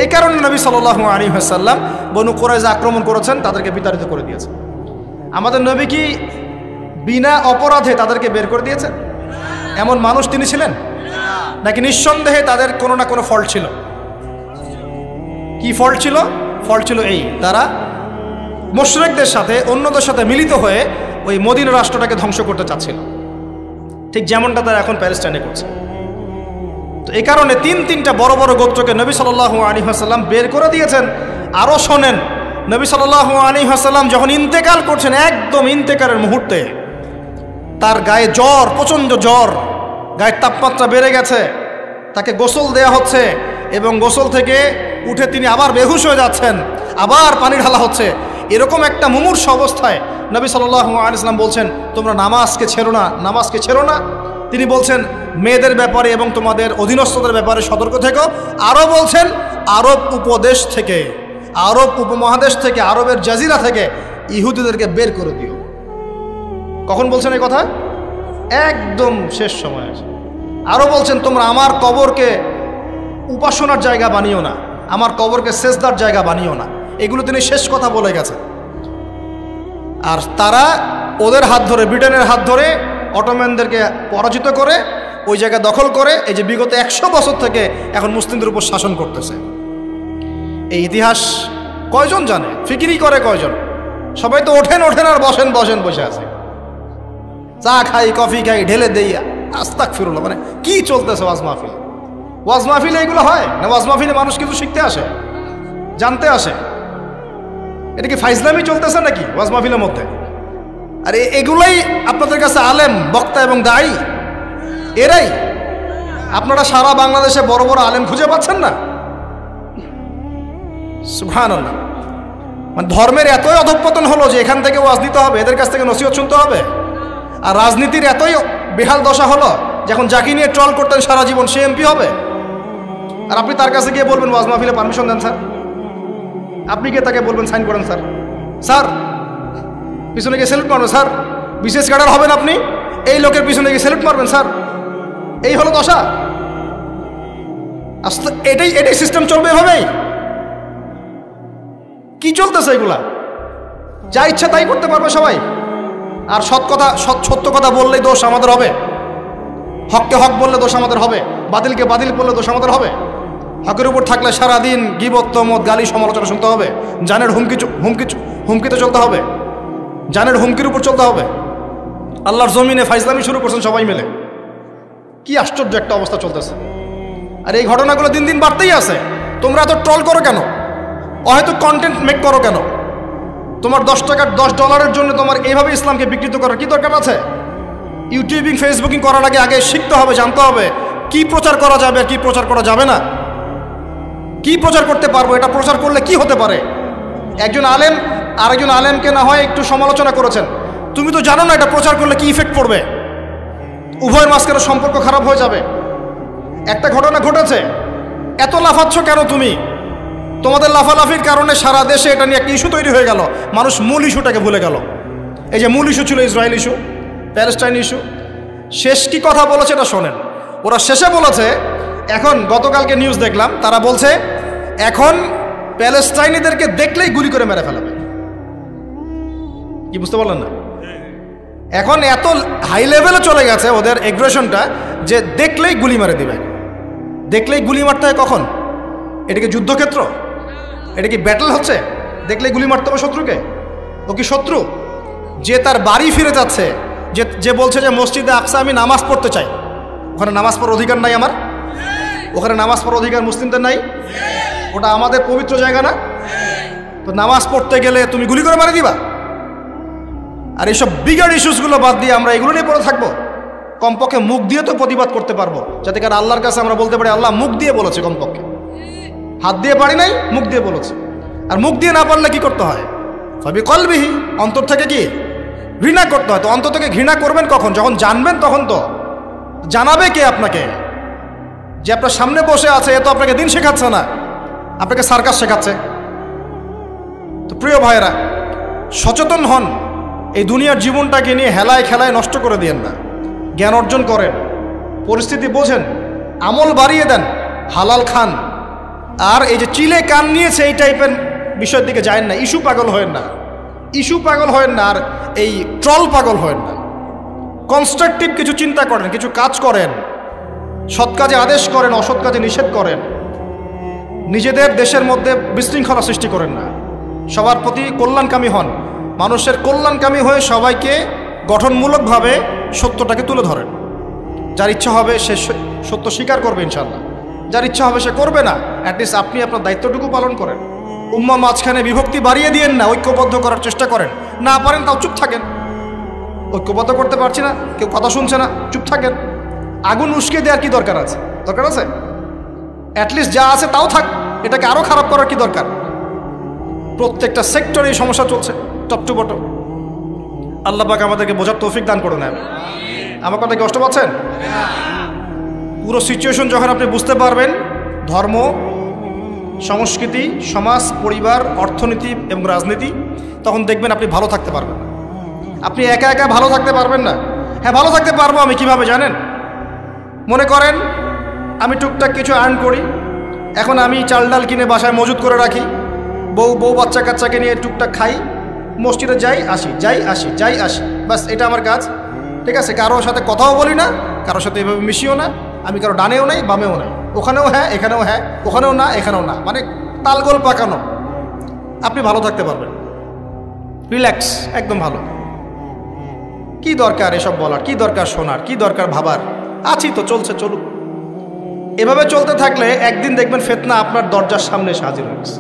এই কারণে নবী সাল্লাল্লাহু আলাইহি ওয়াসাল্লাম বনু কোরাইজা আক্রমণ করেছেন, তাদেরকে বিতাড়িত করে দিয়েছেন। আমাদের নবী কি বিনা অপরাধে তাদেরকে বের করে দিয়েছেন? এমন মানুষ তিনি ছিলেন? নাকি নিঃসন্দেহে তাদের কোনো না কোনো ফল্ট ছিল? কি ফল্ট ছিল? ফল্ট ছিল এই, তারা মুশরিকদের সাথে, অন্যদের সাথে মিলিত হয়ে ওই মদিনা রাষ্ট্রটাকে ধ্বংস করতে চাচ্ছিল, ঠিক যেমনটা তারা এখন প্যালেস্টাইনে করছে। তো এই কারণে তিনটা বড় বড় গোত্রকে নবী সাল্লাল্লাহু আলাইহি ওয়াসাল্লাম বের করে দিয়েছেন। আরও শোনেন, নবী সাল্লাল্লাহু আলাইহি ওয়াসাল্লাম যখন ইন্তেকাল করছেন, একদম ইন্তেকালের মুহূর্তে তার গায়ে জ্বর, প্রচণ্ড জ্বর, গায়ের তাপমাত্রা বেড়ে গেছে, তাকে গোসল দেয়া হচ্ছে এবং গোসল থেকে উঠে তিনি আবার বেহুশ হয়ে যাচ্ছেন, আবার পানি ঢালা হচ্ছে। এরকম একটা মুমূর্ষ অবস্থায় নবী সাল্লাল্লাহু আলাইহি ওয়াসাল্লাম বলছেন, তোমরা নামাজকে ছেড়ো না, নামাজকে ছেড়ো না। তিনি বলছেন মেয়েদের ব্যাপারে এবং তোমাদের অধীনস্থদের ব্যাপারে সতর্ক থেকো। আরও বলছেন আরব উপদেশ থেকে, আরব উপমহাদেশ থেকে, আরবের জাজিরা থেকে ইহুদিদেরকে বের করে দিও। কখন বলছেন এই কথা? একদম শেষ সময় আছে। আরও বলছেন তোমরা আমার কবরকে উপাসনার জায়গা বানিও না, আমার কবরকে সেজদার জায়গা বানিও না। এগুলো তিনি শেষ কথা বলে গেছেন। আর তারা ওদের হাত ধরে, ব্রিটেনের হাত ধরে অটোম্যানদেরকে পরাজিত করে ওই জায়গা দখল করে এই যে বিগত 100 বছর থেকে এখন মুসলিমদের উপর শাসন করতেছে। এই ইতিহাস কয়জন জানে? ফিকিরি করে কয়জন? সবাই তো ওঠেন আর বসেন বসে আছে, চা খাই, কফি খাই, ঢেলে দেই, আস্তাগফিরুল্লাহ। মানে কি চলতেছে ওয়াজ মাহফিল? ওয়াজ মাহফিলে এগুলো হয় না? ওয়াজ মাহফিলে মানুষ কিছু শিখতে আসে, জানতে আসে। এটা কি ফাইজলামি চলতেছে নাকি ওয়াজ মাহফিলের মধ্যে? আর এগুলাই আপনাদের কাছে আলেম, বক্তা এবং দায়ী? এরাই? আপনারা সারা বাংলাদেশে বড় বড় আলেম খুঁজে পাচ্ছেন না? সুবহানাল্লাহ। মানে ধর্মের এতই অধঃপতন হলো যে এখান থেকে ওয়াজ দিতে হবে, এদের কাছ থেকে নসিহত শুনতে হবে। আর রাজনীতির এতই বেহাল দশা হলো যখন যাকে নিয়ে ট্রল করতেন সারা জীবন সে এমপি হবে, আর আপনি তার কাছে গিয়ে বলবেন ওয়াজ মাহফিলে পারমিশন দেন স্যার। আপনি গিয়ে তাকে বলবেন সাইন করেন স্যার। স্যার পিছনে গিয়ে স্যালুট মারবেন স্যার। বিশেষ ক্যাডার হবেন আপনি, এই লোকের পিছনে গিয়ে স্যালুট মারবেন স্যার। এই হলো দশা। আসলে এটাই সিস্টেম চলবে এভাবেই? কি চলতেছে এগুলা? যা ইচ্ছা তাই করতে পারবে সবাই। আর সত্য কথা বললেই দোষ আমাদের হবে, হককে হক বললে দোষ আমাদের হবে, বাতিলকে বাতিল বললে দোষ আমাদের হবে। হকের উপর থাকলে সারাদিন গীবত, তমত, গালি, সমালোচনা শুনতে হবে। জানের হুমকিতে চলতে হবে, জানের হুমকির উপর চলতে হবে। আল্লাহর জমিনে ফাইজলামি শুরু করছেন সবাই মিলে। কি আশ্চর্য একটা অবস্থা চলতেছে। আর এই ঘটনাগুলো দিন দিন বাড়তেই আছে। তোমরা এত ট্রল করো কেন? হয়তো কন্টেন্ট মেক করো কেন? তোমার $10 জন্য তোমার এইভাবে ইসলামকে বিকৃত করার কি দরকার আছে? ইউটিউবিং, ফেসবুকিং করার আগে শিখতে হবে, জানতে হবে কি প্রচার করা যাবে আর কি প্রচার করা যাবে না, কি প্রচার করতে পারবো, এটা প্রচার করলে কি হতে পারে। একজন আলেম আরেকজন আলেমকে না হয় একটু সমালোচনা করেছেন, তুমি তো জানো না এটা প্রচার করলে কি ইফেক্ট পড়বে, উভয়ের মাঝখানে সম্পর্ক খারাপ হয়ে যাবে। একটা ঘটনা ঘটেছে, এত লাফাচ্ছ কেন তুমি? তোমাদের লাফালাফির কারণে সারা দেশে এটা নিয়ে একটা ইস্যু তৈরি হয়ে গেল। মানুষ মূল ইস্যুটাকে ভুলে গেল। এই যে মূল ইস্যু ছিল ইসরায়েল ইস্যু, প্যালেস্টাইন ইস্যু। শেষ কি কথা বলেছে এটা শোনেন। ওরা শেষে বলেছে, এখন গতকালকে নিউজ দেখলাম, তারা বলছে এখন প্যালেস্টাইনিদেরকে দেখলেই গুলি করে মেরে ফেলাবে। কি বুঝতে পারলেন না? এখন এত হাই লেভেলে চলে গেছে ওদের এগ্রেশনটা যে দেখলেই গুলি মারে দিবে। দেখলেই গুলি মারতে হয় কখন? এটা কি যুদ্ধক্ষেত্র? এটা কি ব্যাটল হচ্ছে? দেখলেই গুলি মারতে হবে শত্রুকে? ও কি শত্রু? যে তার বাড়ি ফিরে যাচ্ছে, যে বলছে যে মসজিদে আকসা আমি নামাজ পড়তে চাই, ওখানে নামাজ পড়ার অধিকার নাই আমার? ওখানে নামাজ পড়ার অধিকার মুসলিমদের নাই? ওটা আমাদের পবিত্র জায়গা না? তো নামাজ পড়তে গেলে তুমি গুলি করে মারি দিবা? আর এইসব বিগার ইস্যুসগুলো বাদ দিয়ে আমরা এগুলো নিয়ে পড়ে থাকবো? কমপক্ষে মুখ দিয়ে তো প্রতিবাদ করতে পারবো, যাতে কারণ আল্লাহর কাছে আমরা বলতে পারি আল্লাহ মুখ দিয়ে বলেছে। কমপক্ষে হাত দিয়ে পারি নাই, মুখ দিয়ে বলেছে। আর মুখ দিয়ে না পারলে কি করতে হয়? সবই কলবিহি, অন্তর থেকে কি ঘৃণা করতে হয়। তো অন্তর থেকে ঘৃণা করবেন কখন? যখন জানবেন তখন। তো জানাবে কে আপনাকে? যে আপনার সামনে বসে আছে, এ তো আপনাকে দিন শেখাচ্ছে না, আপনাকে সার্কাস শেখাচ্ছে। তো প্রিয় ভাইয়েরা, সচেতন হন, এই দুনিয়ার জীবনটাকে নিয়ে হেলায় খেলায় নষ্ট করে দিয়েন না। জ্ঞান অর্জন করেন, পরিস্থিতি বোঝেন, আমল বাড়িয়ে দেন, হালাল খান। আর এই যে চিলে কান নিয়েছে এই টাইপের বিষয়ের দিকে যায় না। ইস্যু পাগল হয়েন না, ইস্যু পাগল হয়েন না, আর এই ট্রল পাগল হয়েন না। কনস্ট্রাকটিভ কিছু চিন্তা করেন, কিছু কাজ করেন, সৎ কাজে আদেশ করেন, অসৎ কাজে নিষেধ করেন। নিজেদের দেশের মধ্যে বিশৃঙ্খলা সৃষ্টি করেন না, সবার প্রতি কল্যাণকামী হন। মানুষের কল্যাণকামী হয়ে সবাইকে গঠনমূলকভাবে সত্যটাকে তুলে ধরেন। যার ইচ্ছা হবে সে সত্য স্বীকার করবে ইনশাল্লাহ, যার ইচ্ছা হবে সে করবে না। অ্যাটলিস্ট আপনি আপনার দায়িত্বটুকু পালন করেন। উম্মাহ মাঝখানে বিভক্তি বাড়িয়ে দিয়েন না, ঐক্যবদ্ধ করার চেষ্টা করেন। না পারেন তাও চুপ থাকেন। ঐক্যবদ্ধ করতে পারছি না, কেউ কথা শুনছে না, চুপ থাকেন। আগুন উস্কে দেওয়ার কি দরকার আছে? দরকার আছে? অ্যাটলিস্ট যা আছে তাও থাক, এটাকে আরও খারাপ করার কি দরকার? প্রত্যেকটা সেক্টরে এই সমস্যা চলছে, টপ টু বটম। আল্লাহ পাক আমাদেরকে বোঝার তৌফিক দান করে নেন। আমার কথা কষ্ট পাচ্ছেন? পুরো সিচুয়েশন যখন আপনি বুঝতে পারবেন, ধর্ম, সংস্কৃতি, সমাজ, পরিবার, অর্থনীতি এবং রাজনীতি, তখন দেখবেন আপনি ভালো থাকতে পারবেন না। আপনি একা একা ভালো থাকতে পারবেন না। হ্যাঁ, ভালো থাকতে পারবো আমি কিভাবে জানেন? মনে করেন আমি টুকটাক কিছু আর্ন করি, এখন আমি চাল ডাল কিনে বাসায় মজুত করে রাখি, বউ বাচ্চা কাচ্চাকে নিয়ে টুকটাক খাই, মসজিদে যাই আসি, যাই আসি, যাই আসি, বাস এটা আমার কাজ। ঠিক আছে, কারোর সাথে কথাও বলি না, কারোর সাথে এভাবে মিশিও না। আমি কারো ডানেও নাই, বামেও নাই, ওখানেও হ্যাঁ, এখানেও হ্যাঁ, ওখানেও না, এখানেও না, মানে তালগোল পাকানো। আপনি ভালো থাকতে পারবেন, রিল্যাক্স, একদম ভালো। কি দরকার এসব বলার, কি দরকার শোনার, কি দরকার ভাবার? আছি তো, চলছে, চলুক। এভাবে চলতে থাকলে একদিন দেখবেন ফিতনা আপনার দরজার সামনে এসে হাজির হয়েছে।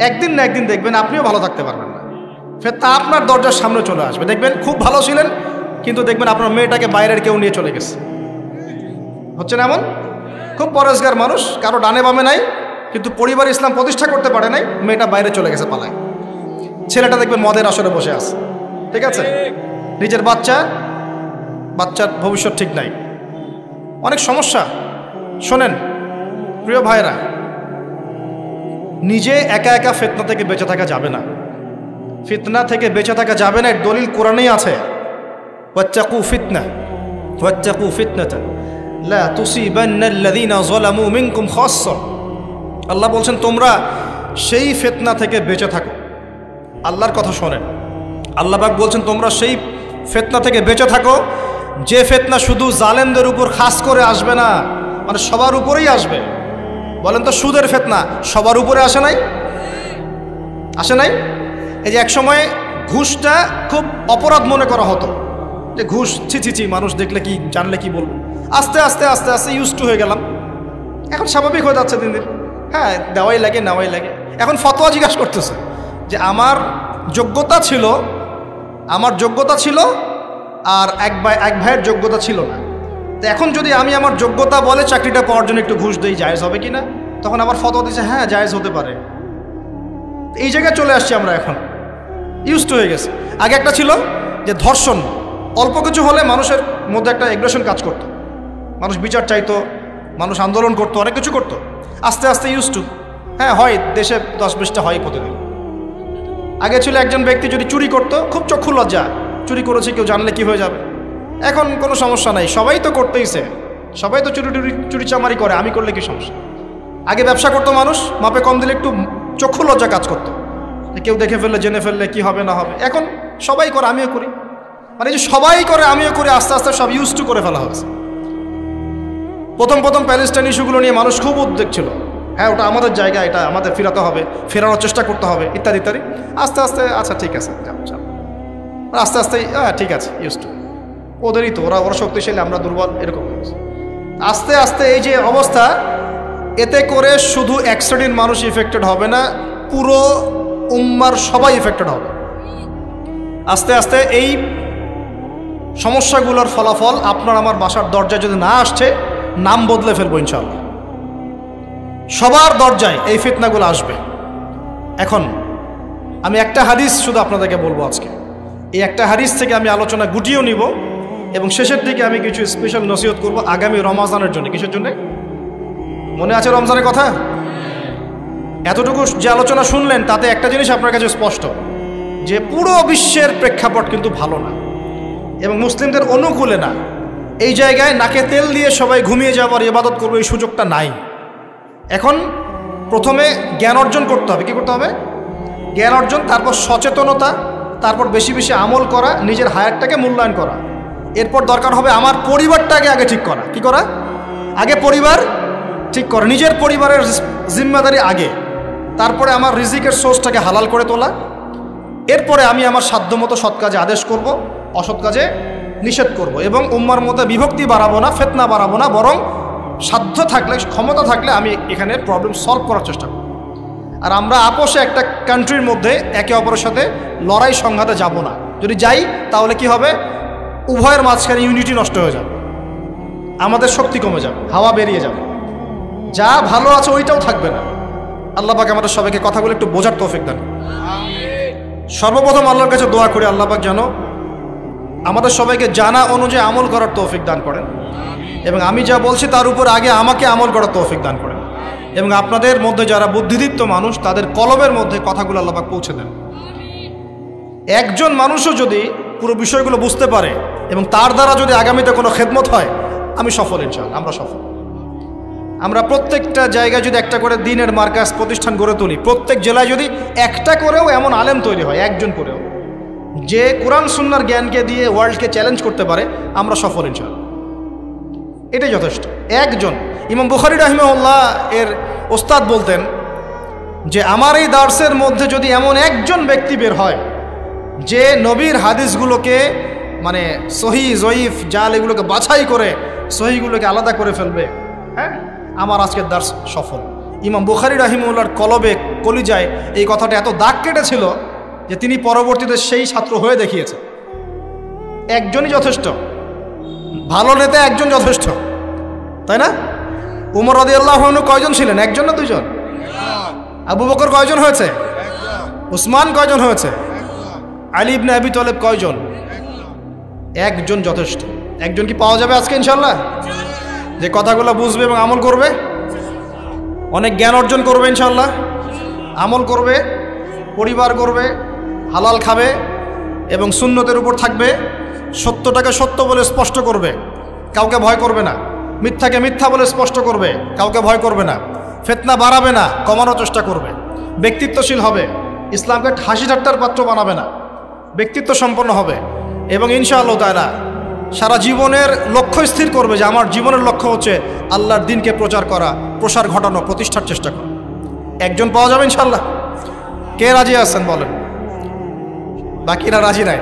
একদিন না একদিন দেখবেন আপনিও ভালো থাকতে পারবেন না, ফিতনা আপনার দরজার সামনে চলে আসবে। দেখবেন খুব ভালো ছিলেন, কিন্তু দেখবেন আপনার মেয়েটাকে বাইরের কেউ নিয়ে চলে গেছে। হচ্ছে না এমন? খুব পরেশগার মানুষ, কারো ডানে বামে নাই, কিন্তু পরিবার ইসলাম প্রতিষ্ঠা করতে পারে নাই, মেয়েটা বাইরে চলে গেছে পালায়। ছেলেটা দেখবেন মদের আসরে বসে আছে। ঠিক আছে, নিজের বাচ্চার ভবিষ্যৎ ঠিক নাই, অনেক সমস্যা। শোনেন প্রিয় ভাইরা, নিজে একা একা ফিতনা থেকে বেঁচে থাকা যাবে না। ফিতনা থেকে বেঁচে থাকা যাবে না, এর দলিল কোরআনেই আছে। ওয়াত্তাকু ফিতনা, ওয়াত্তাকু ফিতনাতান লা তুসিবান্নাল্লাযীনা যালামু মিনকুম খাসসা। আল্লাহ বলছেন তোমরা সেই ফিতনা থেকে বেঁচে থাকো। আল্লাহর কথা শোনেন, আল্লাহ পাক বলছেন তোমরা সেই ফিতনা থেকে বেঁচে থাকো, যে ফিতনা শুধু জালেমদের উপর খাস করে আসবে না, মানে সবার উপরেই আসবে। বলেন তো, সুদের ফিতনা সবার উপরে আসে নাই? আসে নাই? এই যে এক সময় ঘুষটা খুব অপরাধ মনে করা হতো, যে ঘুষ ছি, মানুষ দেখলে কি, জানলে কি বলবো। আস্তে আস্তে আস্তে আস্তে ইউজ টু হয়ে গেলাম, এখন স্বাভাবিক হয়ে যাচ্ছে দিন দিন। হ্যাঁ, দেওয়াই লাগে, নেওয়াই লাগে। এখন ফতোয়া জিজ্ঞাসা করতেছে যে আমার যোগ্যতা ছিল আর এক ভাইয়ের যোগ্যতা ছিল না, তো এখন যদি আমি আমার যোগ্যতা বলে চাকরিটা পাওয়ার জন্য একটু ঘুষ দিই, জায়েজ হবে কি না? তখন আবার ফতোয়া দিচ্ছে হ্যাঁ জায়েজ হতে পারে। এই জায়গায় চলে আসছি আমরা, এখন ইউজ টু হয়ে গেছে। আগে একটা ছিল যে ধর্ষণ, অল্প কিছু হলে মানুষের মধ্যে একটা এগ্রেশন কাজ করতো, মানুষ বিচার চাইতো, মানুষ আন্দোলন করতো, অনেক কিছু করতো। আস্তে আস্তে ইউজ টু, হ্যাঁ হয়, দেশে 10-20টা হয় প্রতিদিন। আগে ছিল একজন ব্যক্তি যদি চুরি করতো, খুব চক্ষু লজ্জা, চুরি করেছে কেউ জানলে কি হয়ে যাবে। এখন কোনো সমস্যা নাই, সবাই তো করতেইছে, সবাই তো চুরি চামারি করে, আমি করলে কি সমস্যা? আগে ব্যবসা করতো মানুষ, মাপে কম দিলে একটু চক্ষু লজ্জা কাজ করতো, কেউ দেখে ফেললে, জেনে ফেললে কি হবে না হবে। এখন সবাই করে, আমিও করি, মানে যে সবাই করে আমিও করি, আস্তে আস্তে সব ইউজ টু করে ফেলা হয়েছে। প্রথম প্যালেস্টাইন ইস্যুগুলো নিয়ে মানুষ খুব উদ্বেগ ছিল, হ্যাঁ ওটা আমাদের জায়গা, এটা আমাদের ফেরাতে হবে, ফেরানোর চেষ্টা করতে হবে, ইত্যাদি ইত্যাদি। আস্তে আস্তে আচ্ছা ঠিক আছে, আস্তে আস্তে হ্যাঁ ঠিক আছে, ইউজ টু, ওদেরই তো, ওরা শক্তিশালী, আমরা দুর্বল, এরকম আস্তে আস্তে এই যে অবস্থা, এতে করে শুধু এক শ্রেণীর মানুষ ইফেক্টেড হবে না, পুরো উম্মার সবাই ইফেক্টেড হবে। আস্তে আস্তে এই সমস্যাগুলোর ফলাফল আপনার আমার বাসার দরজায় যদি না আসছে, নাম বদলে ফেলবো ইনশাআল্লাহ। সবার দরজায় এই ফিতনাগুলো আসবে। এখন আমি একটা হাদিস শুধু আপনাদেরকে বলবো আজকে। এই একটা হাদিস থেকে আমি আলোচনা গুটিয়েও নিব এবং শেষের দিকে আমি কিছু স্পেশাল নসিহত করব আগামী রমজানের জন্য। কিসের জন্য? মনে আছে রমজানের কথা? এতটুকু যে আলোচনা শুনলেন তাতে একটা জিনিস আপনার কাছে স্পষ্ট, যে পুরো বিশ্বের প্রেক্ষাপট কিন্তু ভালো না এবং মুসলিমদের অনুকূলে না। এই জায়গায় নাকে তেল দিয়ে সবাই ঘুমিয়ে যাওয়ার ইবাদত করবে এই সুযোগটা নাই। এখন প্রথমে জ্ঞান অর্জন করতে হবে। কি করতে হবে? জ্ঞান অর্জন, তারপর সচেতনতা, তারপর বেশি বেশি আমল করা, নিজের হায়াতটাকে মূল্যায়ন করা। এরপর দরকার হবে আমার পরিবারটাকে আগে ঠিক করা। কি করা? আগে পরিবার ঠিক করা, নিজের পরিবারের জিম্মাদারি আগে, তারপরে আমার রিজিকের সোর্সটাকে হালাল করে তোলা। এরপরে আমি আমার সাধ্যমতো সৎ কাজে আদেশ করব, অসৎ কাজে নিষেধ করব এবং উম্মার মধ্যে বিভক্তি বাড়াবো না, ফিতনা বাড়াবো না, বরং সাধ্য থাকলে, ক্ষমতা থাকলে আমি এখানে প্রবলেম সলভ করার চেষ্টা করব। আর আমরা আপোষে একটা কান্ট্রির মধ্যে একে অপরের সাথে লড়াই সংঘাতে যাব না। যদি যাই তাহলে কি হবে? উভয়ের মাঝখানে ইউনিটি নষ্ট হয়ে যাবে, আমাদের শক্তি কমে যাবে, হাওয়া বেরিয়ে যাবে, যা ভালো আছে ওইটাও থাকবে না। আল্লাহ পাক আমাদের সবাইকে কথাগুলো একটু বোঝার তৌফিক দান। সর্বপ্রথম আল্লাহর কাছে দোয়া করি আল্লাহ পাক যেন আমাদের সবাইকে জানা অনুযায়ী আমল করার তৌফিক দান করেন এবং আমি যা বলছি তার উপর আগে আমাকে আমল করার তৌফিক দান করেন এবং আপনাদের মধ্যে যারা বুদ্ধিদীপ্ত মানুষ তাদের কলমের মধ্যে কথাগুলো আল্লাহ পাক পৌঁছে দেন। একজন মানুষও যদি পুরো বিষয়গুলো বুঝতে পারে এবং তার দ্বারা যদি আগামীতে কোনো খেদমত হয়, আমি সফল ইনশাআল্লাহ। আমরা সফল। আমরা প্রত্যেকটা জায়গায় যদি একটা করে দ্বীনের মার্কাজ প্রতিষ্ঠান গড়ে তুলি, প্রত্যেক জেলায় যদি একটা করেও এমন আলেম তৈরি হয়, একজন করেও, যে কোরআন সুন্নাহর জ্ঞানকে দিয়ে ওয়ার্ল্ডকে চ্যালেঞ্জ করতে পারে, আমরা সফল ইনশাআল্লাহ। এটাই যথেষ্ট। একজন। ইমাম বুখারী রাহিমাহুল্লাহ এর ওস্তাদ বলতেন যে আমার এই দার্সের মধ্যে যদি এমন একজন ব্যক্তি বের হয় যে নবীর হাদিসগুলোকে মানে সহি জয়ীফ জাল এগুলোকে বাছাই করে সহিগুলোকে আলাদা করে ফেলবে, হ্যাঁ, আমার আজকের দার্স সফল। ইমাম বুখারী রাহিমাহুল্লাহর কলবে কলিজায় এই কথাটা এত দাগ কেটেছিল যে তিনি পরবর্তীতে সেই ছাত্র হয়ে দেখিয়েছে। একজনই যথেষ্ট। ভালো নেতা একজন যথেষ্ট, তাই না? উমর রাদিয়াল্লাহু আনহু কয়জন ছিলেন? একজন না দুইজন? আবু বকর কয়জন হয়েছে? উসমান কয়জন হয়েছে? আলী ইবনে আবি তালেব কয়জন? একজন যথেষ্ট। একজন কি পাওয়া যাবে আজকে ইনশাআল্লাহ? যে কথাগুলো বুঝবে এবং আমল করবে, অনেক জ্ঞান অর্জন করবে ইনশাআল্লাহ, আমল করবে, পরিবার করবে, হালাল খাবে এবং সুন্নতের উপর থাকবে, সত্যটাকে সত্য বলে স্পষ্ট করবে, কাউকে ভয় করবে না, মিথ্যাকে মিথ্যা বলে স্পষ্ট করবে, কাউকে ভয় করবে না, ফিতনা বাড়াবে না, কমানোর চেষ্টা করবে, ব্যক্তিত্বশীল হবে, ইসলামকে হাসি ঠাট্টার পাত্র বানাবে না, ব্যক্তিত্ব সম্পন্ন হবে এবং ইনশাআল্লাহ তাআলা সারা জীবনের লক্ষ্য স্থির করবে যে আমার জীবনের লক্ষ্য হচ্ছে আল্লাহর দ্বীনকে প্রচার করা, প্রসার ঘটানো, প্রতিষ্ঠার চেষ্টা করা। একজন পাওয়া যাবে ইনশাআল্লাহ? কে রাজি আছেন বলেন? বাকিরা রাজি নাই?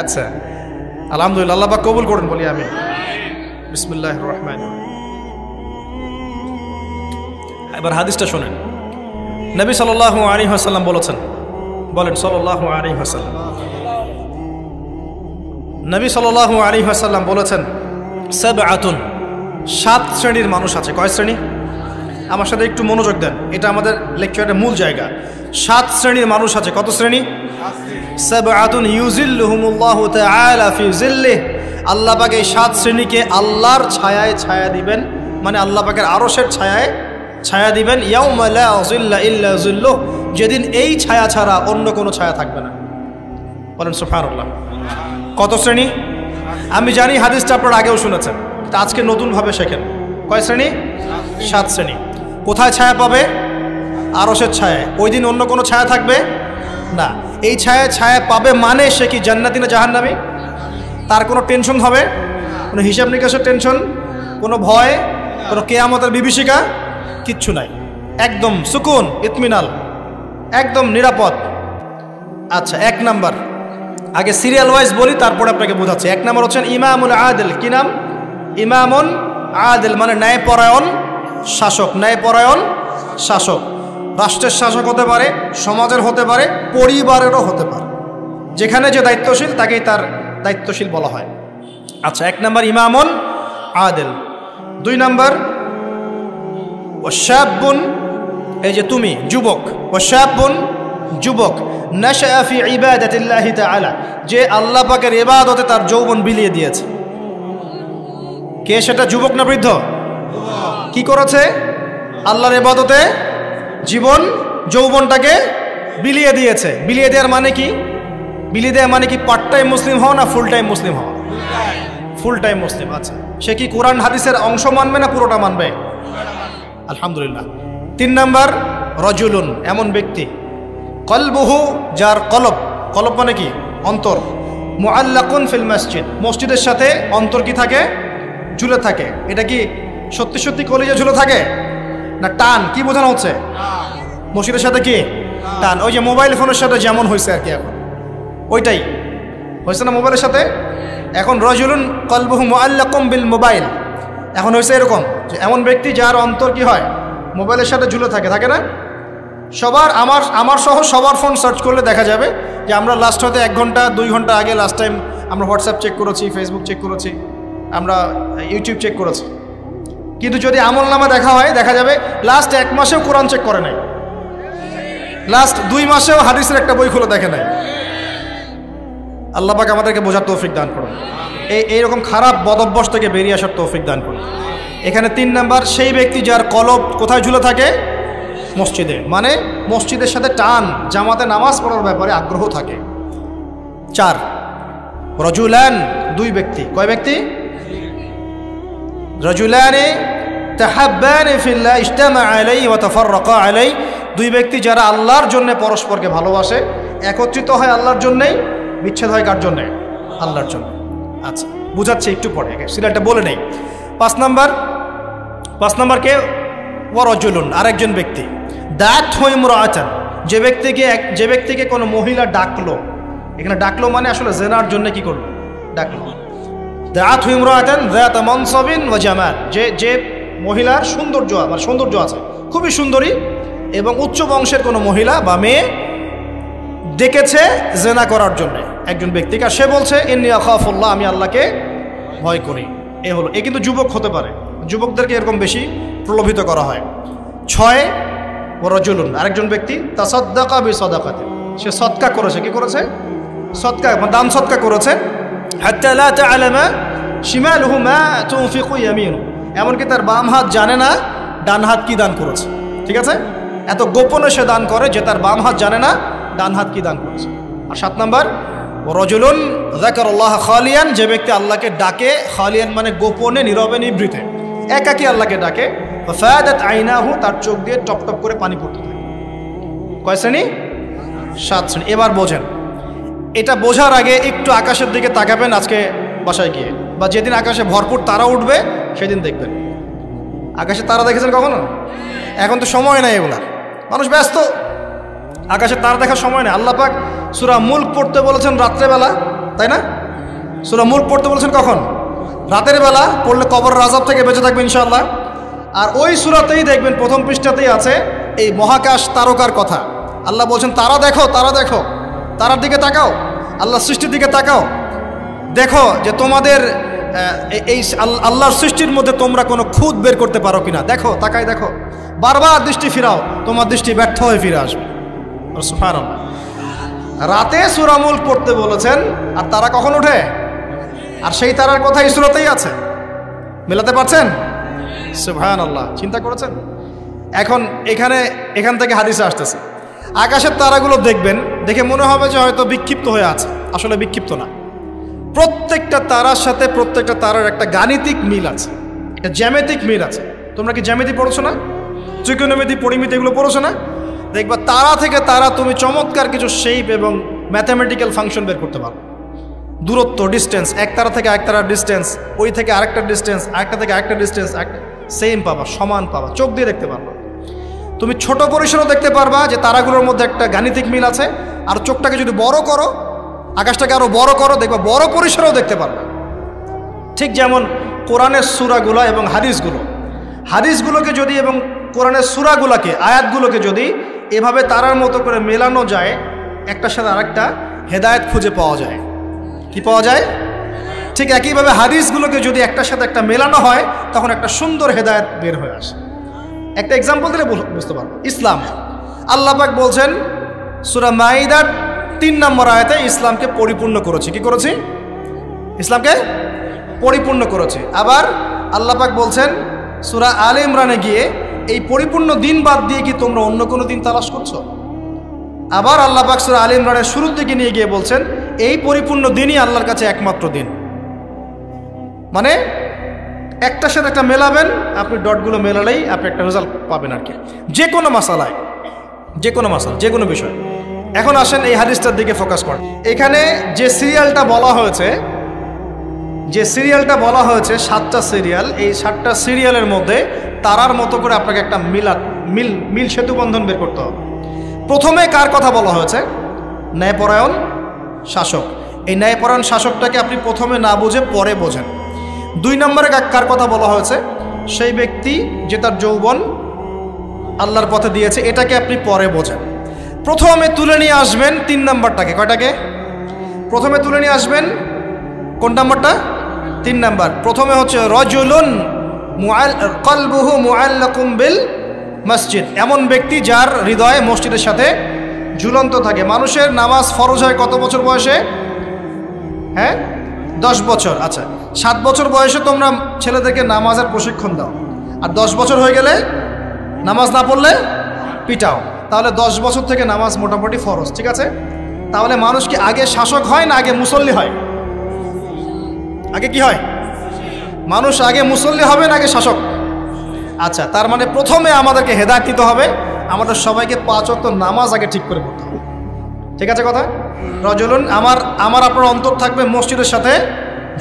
আচ্ছা, আলহামদুলিল্লাহ, আল্লাহ পাক কবুল করুন বলি আমি। বিসমিল্লাহির রহমানির রহিম। এবার হাদিসটা শুনেন। নবী সাল্লাল্লাহু আলাইহি ওয়াসাল্লাম বলেছেন, বলেন সাল্লাল্লাহু আলাইহি ওয়াসাল্লাম, নবী সাল্লাল্লাহু আলাইহি ওয়াসাল্লাম বলেছেন, সাবআতুন, 7 শ্রেণীর মানুষ আছে। কয় শ্রেণী? আমার সাথে একটু মনোযোগ দেন, এটা আমাদের লেকচারের মূল জায়গা। 7 শ্রেণীর মানুষ আছে। কত শ্রেণী? সাবআতুন ইউজিল্লুহুমুল্লাহু তাআলা ফি জিল্লিহি, আল্লাহ পাক এই 7 শ্রেণীকে আল্লাহর ছায়ায় ছায়া দিবেন, মানে আল্লাহ পাকের আরশের ছায়ায় ছায়া দিবেন। ইয়াউমা লা জিল্লা ইল্লা জিল্লুহু, যেদিন এই ছায়া ছাড়া অন্য কোনো ছায়া থাকবে না। বলেন সুবহানাল্লাহ। কত শ্রেণী? আমি জানি হাদিসটা আপনারা আগেও শুনেছেন, তা আজকে নতুনভাবে শেখেন। কয় শ্রেণী? 7 শ্রেণী। কোথায় ছায়া পাবে? আরশের ছায়ায়। ওই দিন অন্য কোনো ছায়া থাকবে না। এই ছায়ায় ছায়া পাবে মানে সে কি জান্নাতি না জাহান্নামী? তার কোনো টেনশন হবে? কোনো হিসাব নিকাশের টেনশন, কোনো ভয়, কোনো কিয়ামতের বিভীষিকা কিচ্ছু নাই। একদম সুকুন, ইতমিনাল, একদম নিরাপদ। আচ্ছা, 1 নাম্বার, আগে সিরিয়াল ওয়াইজ বলি তারপরে আপনাকে বোঝাচ্ছি। 1 নাম্বার হচ্ছেন ইমামুল আদিল। কি নাম? ইমামুন আদিল, মানে ন্যায়পরায়ণ শাসক। ন্যায়পরায়ণ শাসক রাষ্ট্রের শাসক হতে পারে, সমাজের হতে পারে, পরিবারেরও হতে পারে। যেখানে যে দায়িত্বশীল তাকেই তার দায়িত্বশীল বলা হয়। আচ্ছা, 1 নম্বর ইমামুন আদিল। 2 নম্বর ওয়াশাবুন, এই যে তুমি যুবক, ওয়াশাবুন যুবক, নাশআ ফি ইবাদাতিল্লাহি তাআলা, যে আল্লাহ পাকের ইবাদতে তার যৌবন বিলিয়ে দিয়েছে। কে সেটা, যুবক না বৃদ্ধ? কি করেছে? আল্লাহর ইবাদতে জীবন যৌবনটাকে বিলিয়ে দিয়েছে। বিলিয়ে দেওয়ার মানে কি? বিলিয়ে দেওয়া মানে কি পার্ট টাইম মুসলিম হওয়া না ফুল টাইম মুসলিম হওয়া? ফুল টাইম মুসলিম। আচ্ছা, সে কি কোরআন হাদিসের অংশ মানবে না পুরোটা মানবে? আলহামদুলিল্লাহ। 3 নম্বর রজুলুন, এমন ব্যক্তি, কলবুহু, যার কলব, কলব মানে কি? অন্তর, মুআল্লাকুন ফিল মসজিদ, মসজিদের সাথে অন্তর কি থাকে? ঝুলে থাকে। এটা কি সত্যি সত্যি কলিজা ঝুলে থাকে না টান? কি বোঝানো হচ্ছে? মসজিদের সাথে কি টান? ওই যে মোবাইল ফোনের সাথে যেমন হয়েছে আর কি, এখন ওইটাই হয়েছে না মোবাইলের সাথে। এখন রজুলুন কলবুহু মুআল্লাকুম বিল মোবাইল, এখন হয়েছে এরকম যে এমন ব্যক্তি যার অন্তর কি হয়? মোবাইলের সাথে ঝুলে থাকে, থাকে না? সবার, আমার সহ সবার ফোন সার্চ করলে দেখা যাবে যে আমরা লাস্ট হয়তো 1 ঘন্টা 2 ঘন্টা আগে লাস্ট টাইম আমরা হোয়াটসঅ্যাপ চেক করেছি, ফেসবুক চেক করেছি, আমরা ইউটিউব চেক করেছি। কিন্তু যদি আমল নামা দেখা হয়, দেখা যাবে লাস্ট 1 মাসেও কোরআন চেক করে নাই, লাস্ট 2 মাসেও হাদিসের একটা বই খুলে দেখে নাই। আল্লাহ পাক আমাদেরকে বোঝার তৌফিক দান করুন, এইরকম খারাপ বদভ্যাস থেকে বেরিয়ে আসার তৌফিক দান করুন। এখানে 3 নাম্বার, সেই ব্যক্তি যার কলব কোথায় ঝুলে থাকে? মসজিদে, মানে মসজিদের সাথে টান, জামাতে নামাজ পড়ার ব্যাপারে আগ্রহ থাকে। 4 রজুলান, 2 ব্যক্তি। কয় ব্যক্তি? রজুলানি তাহাব্বানি ফিল্লাহ ইজতামা আলাইহি ওয়া তাফাররাকা আলাইহি, 2 ব্যক্তি যারা আল্লাহর জন্য পরস্পরকে ভালোবাসে, একত্রিত হয় আল্লাহর জন্যই, বিচ্ছেদ হয় কার জন্য? আল্লাহর জন্য। আচ্ছা, বুঝাচ্ছি একটু পরে, সিরিয়ালটা বলে নেই। 5 নাম্বার কে? ওয়ারজুলুন, আরেকজন ব্যক্তি, দাত ইমরাআতান, যে ব্যক্তিকে কোনো মহিলা ডাকলো, এখানে ডাকলো মানে আসলে জেনার জন্য কি করলো? ডাকলো। দাত ইমরাআতান যাত মানসাবিন ওয়া জামাল, যে মহিলার সৌন্দর্য আছে, খুবই সুন্দরী এবং উচ্চ বংশের কোনো মহিলা বা মেয়ে ডেকেছে জেনা করার জন্য একজন ব্যক্তিকে, আর সে বলছে ইন্নী আখাফুল্লাহ, আমি আল্লাহকে ভয় করি। এ কিন্তু যুবক হতে পারে, যুবকদেরকে এরকম বেশি প্রলোভিত করা হয়। 6 ওয়ারজুলুন, আরেকজন ব্যক্তি, তাসাদ্দাকা বিসাদাকাতি, সে সদকা করেছে। কি করেছে? সদকা, দান সদকা করেছে। হাত্তা লা তা'লামা শিমালুহু মা তুনফিকু ইয়ামিনু, এমনকি তার বাম হাত জানে না ডান হাত কি দান করেছে। ঠিক আছে, এত গোপনে সে দান করে যে তার বাম হাত জানে না ডান হাত কি দান করেছে। আর 7 নাম্বার রজুলুন যাকারাল্লাহ খালিয়ান, যে ব্যক্তি আল্লাহকে ডাকে, খালিয়ান মানে গোপনে, নীরবে, নিভৃতে, একাকী আল্লাহকে ডাকে। ফাদাত আইনাহু, তার চোখ দিয়ে টপ টপ করে পানি পড়তে থাকে। কয় শ্রেণী? 7 শ্রেণী। এবার বোঝেন, এটা বোঝার আগে একটু আকাশের দিকে তাকাবেন আজকে বাসায় গিয়ে, বা যেদিন আকাশে ভরপুর তারা উঠবে সেদিন দেখবেন। আকাশে তারা দেখেছেন কখনো? এখন তো সময় নাই এগুলার, মানুষ ব্যস্ত, আকাশে তারা দেখার সময় নেই। আল্লাহ পাক সূরা মুলক পড়তে বলেছেন রাত্রেবেলা, তাই না? সূরা মুলক পড়তে বলেছেন কখন? রাতের বেলা, পড়লে কবরের আযাব থেকে বেঁচে থাকবে ইনশাআল্লাহ। আর ওই সূরাতেই দেখবেন প্রথম পৃষ্ঠাতেই আছে এই মহাকাশ তারকার কথা। আল্লাহ বলছেন তারা দেখো, তারা দেখো, তারার দিকে তাকাও, আল্লাহর সৃষ্টির দিকে তাকাও, দেখো যে তোমাদের এই আল্লাহর সৃষ্টির মধ্যে তোমরা কোনো খুঁত বের করতে পারো কিনা, দেখো, তাকাই দেখো, বারবার দৃষ্টি ফিরাও, তোমার দৃষ্টি ব্যর্থ হয়ে ফিরে আসবে। সুবহানাল্লাহ। রাতে সূরা মুলক পড়তে বলেছেন, আর তারা কখন ওঠে? আর সেই তারার কথা এই সূরাতেই আছে। মেলাতে পারছেন? সুবহানাল্লাহ। চিন্তা করেছেন? এখন এখান থেকে হাদিসে আসতেছে, আকাশের তারাগুলো দেখবেন, দেখে মনে হবে যে হয়তো বিক্ষিপ্ত হয়ে আছে, আসলে বিক্ষিপ্ত না। প্রত্যেকটা তারার সাথে প্রত্যেকটা তারার একটা গাণিতিক মিল আছে, একটা জ্যামিতিক মিল আছে। তোমরা কি জ্যামিতি পড়ছো না? ত্রিকোণমিতি, পরিমিতি এগুলো পড়ছো না? দেখবা তারা থেকে তারা তুমি চমৎকার কিছু শেপ এবং ম্যাথামেটিক্যাল ফাংশন বের করতে পারো। দূরত্ব, ডিস্টেন্স, এক তারা থেকে এক তারার ডিস্টেন্স, ওই থেকে আরেকটা ডিস্টেন্স, আরেকটা থেকে আরেকটা ডিস্টেন্স, সেম পাবা, সমান পাবা, চোখ দিয়ে দেখতে পারবা। তুমি ছোট পরিসরও দেখতে পারবা যে তারাগুলোর মধ্যে একটা গাণিতিক মিল আছে। আর চোখটাকে যদি বড় করো, আকাশটাকে আরো বড় করো, দেখবা বড় পরিসরেও দেখতে পারবা। ঠিক যেমন কোরআনের সূরাগুলো এবং হাদিসগুলোকে যদি, এবং কোরআনের সূরাগুলোকে, আয়াতগুলোকে যদি এভাবে তারার মতো করে মেলানো যায় একটার সাথে আরেকটা, হেদায়েত খুঁজে পাওয়া যায়। কি পাওয়া যায়? ঠিক একইভাবে হাদিসগুলোকে যদি একটার সাথে একটা মেলানো হয় তখন একটা সুন্দর হেদায়েত বের হয়ে আসে। একটা এক্সাম্পল দিলে বুঝতে পারবো। ইসলাম, আল্লাহ পাক বলছেন সূরা মাইদার 3 নম্বর আয়াতে ইসলামকে পরিপূর্ণ করেছি। কি করেছি? ইসলামকে পরিপূর্ণ করেছি। আবার আল্লাহ পাক বলছেন সূরা আলে ইমরানে গিয়ে, এই পরিপূর্ণ দিন বাদ দিয়ে কি তোমরা অন্য কোনো দিন তালাশ করছো? আবার আল্লাহ পাক সূরা আলে ইমরানের শুরুর দিকে নিয়ে গিয়ে বলছেন এই পরিপূর্ণ দিনই আল্লাহর কাছে একমাত্র দিন। মানে একটার সাথে একটা মেলাবেন, আপনি ডটগুলো মেলালেই আপনি একটা রেজাল্ট পাবেন আর কি, যে কোনো মাসালায়, যে কোনো মাসালা, যে কোনো বিষয়। এখন আসেন এই হাদিসটার দিকে ফোকাস করেন। এখানে যে সিরিয়ালটা বলা হয়েছে, যে সিরিয়ালটা বলা হয়েছে 7টা সিরিয়াল, এই 7টা সিরিয়ালের মধ্যে তারার মতো করে আপনাকে একটা মিল সেতু বন্ধন বের করতে হবে। প্রথমে কার কথা বলা হয়েছে? ন্যায়পরায়ণ শাসক। এই ন্যায়পরায়ণ শাসকটাকে আপনি প্রথমে না বুঝে পরে বোঝেন। 2 নম্বরে কার কথা বলা হয়েছে? সেই ব্যক্তি যে তার যৌবন আল্লাহর পথে দিয়েছে, এটাকে আপনি পরে বোঝেন। প্রথমে তুলে নিয়ে আসবেন 3 নম্বরটাকে। কয়টাকে? প্রথমে তুলে নিয়ে আসবেন কোন নাম্বারটা? 3 নাম্বার। প্রথমে হচ্ছে রাজুলুন কলবুহু মুআল্লাকুম বিল মসজিদ, এমন ব্যক্তি যার হৃদয় মসজিদের সাথে ঝুলন্ত থাকে। মানুষের নামাজ ফরজ হয় কত বছর বয়সে? হ্যাঁ, 10 বছর। আচ্ছা, 7 বছর বয়সে তোমরা ছেলেদেরকে নামাজের প্রশিক্ষণ দাও, আর 10 বছর হয়ে গেলে নামাজ না পড়লে পিটাও। তাহলে 10 বছর থেকে নামাজ মোটামুটি ফরজ, ঠিক আছে? তাহলে মানুষ কি আগে শাসক হয় না আগে মুসল্লি হয়? আগে কি হয়? মানুষ আগে মুসল্লি হবে না আগে শাসক? আচ্ছা, তার মানে প্রথমে আমাদেরকে হেদায়েত দিতে হবে, আমাদের সবাইকে 5 ওয়াক্ত নামাজ আগে ঠিক করে পড়তে হবে। ঠিক আছে কথা? রাজুলুন, আমার আপনার অন্তর থাকবে মসজিদের সাথে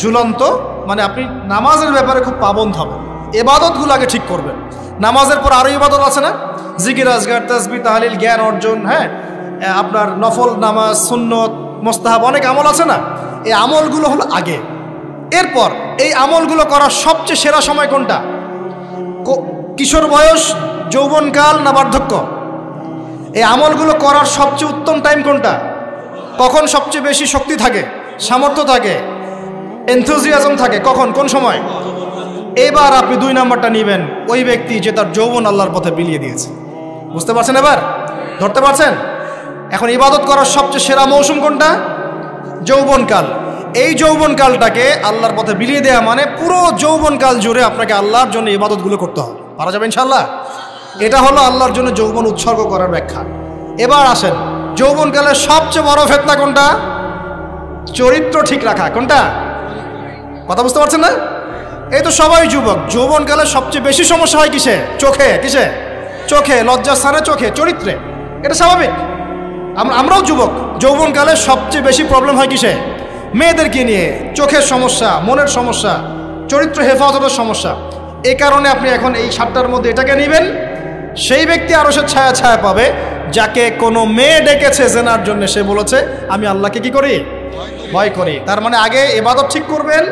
ঝুলন্ত, মানে আপনি নামাজের ব্যাপারে খুব পাবন্ধ হবেন, ইবাদতগুলো আগে ঠিক করবেন। নামাজের পর আরও ইবাদত আছে না? জিকির, আজগার, তাসবিহ, তাহলিল, জ্ঞান অর্জন, হ্যাঁ, আপনার নফল নামাজ, সুন্নত, মুস্তাহাব, অনেক আমল আছে না? এই আমলগুলো হলো আগে। এরপর এই আমলগুলো করার সবচেয়ে সেরা সময় কোনটা? কিশোর বয়স, যৌবনকাল না বার্ধক্য? এই আমলগুলো করার সবচেয়ে উত্তম টাইম কোনটা? কখন সবচেয়ে বেশি শক্তি থাকে, সামর্থ্য থাকে, এনথুজিয়াজম থাকে? কখন, কোন সময়? এবার আপনি 2 নাম্বারটা নেবেন, ওই ব্যক্তি যে তার যৌবন আল্লাহর পথে বিলিয়ে দিয়েছে। বুঝতে পারছেন? এবার ধরতে পারছেন? এখন ইবাদত করার সবচেয়ে সেরা মৌসুম কোনটা? যৌবনকাল। এই যৌবনকালটাকে আল্লাহর পথে বিলিয়ে দেওয়া মানে পুরো যৌবনকাল জুড়ে আপনাকে আল্লাহর জন্য ইবাদতগুলো করতে হবে। পারা যাবে ইনশাল্লাহ? এটা হলো আল্লাহর জন্য যৌবন উৎসর্গ করার ব্যাখ্যা। এবার আসেন, যৌবনকালের সবচেয়ে বড় ফিতনা কোনটা? চরিত্র ঠিক রাখা। কোনটা? কথা বুঝতে পারছেন না? এই তো সবাই যুবক, যৌবনকালে সবচেয়ে বেশি সমস্যা হয় কিসে? চোখে। কিসে? চোখে, লজ্জাস্থানে, চোখে, চরিত্রে। এটা স্বাভাবিক। আমরাও যুবক, যৌবনকালে সবচেয়ে বেশি প্রবলেম হয় কিসে? মেয়েদেরকে নিয়ে, চোখের সমস্যা, মনের সমস্যা, চরিত্র হেফাজতের সমস্যা। এই কারণে আপনি এখন এই 7টার মধ্যে এটাকে নেবেন। সেই ব্যক্তি আরো সে ছায়া ছায়া পাবে যাকে কোনো মেয়ে ডেকেছে জেনার জন্য, সে বলেছে আমি আল্লাহকে কি করি? ভয় করি। তার মানে আগে ইবাদত ঠিক করবেন,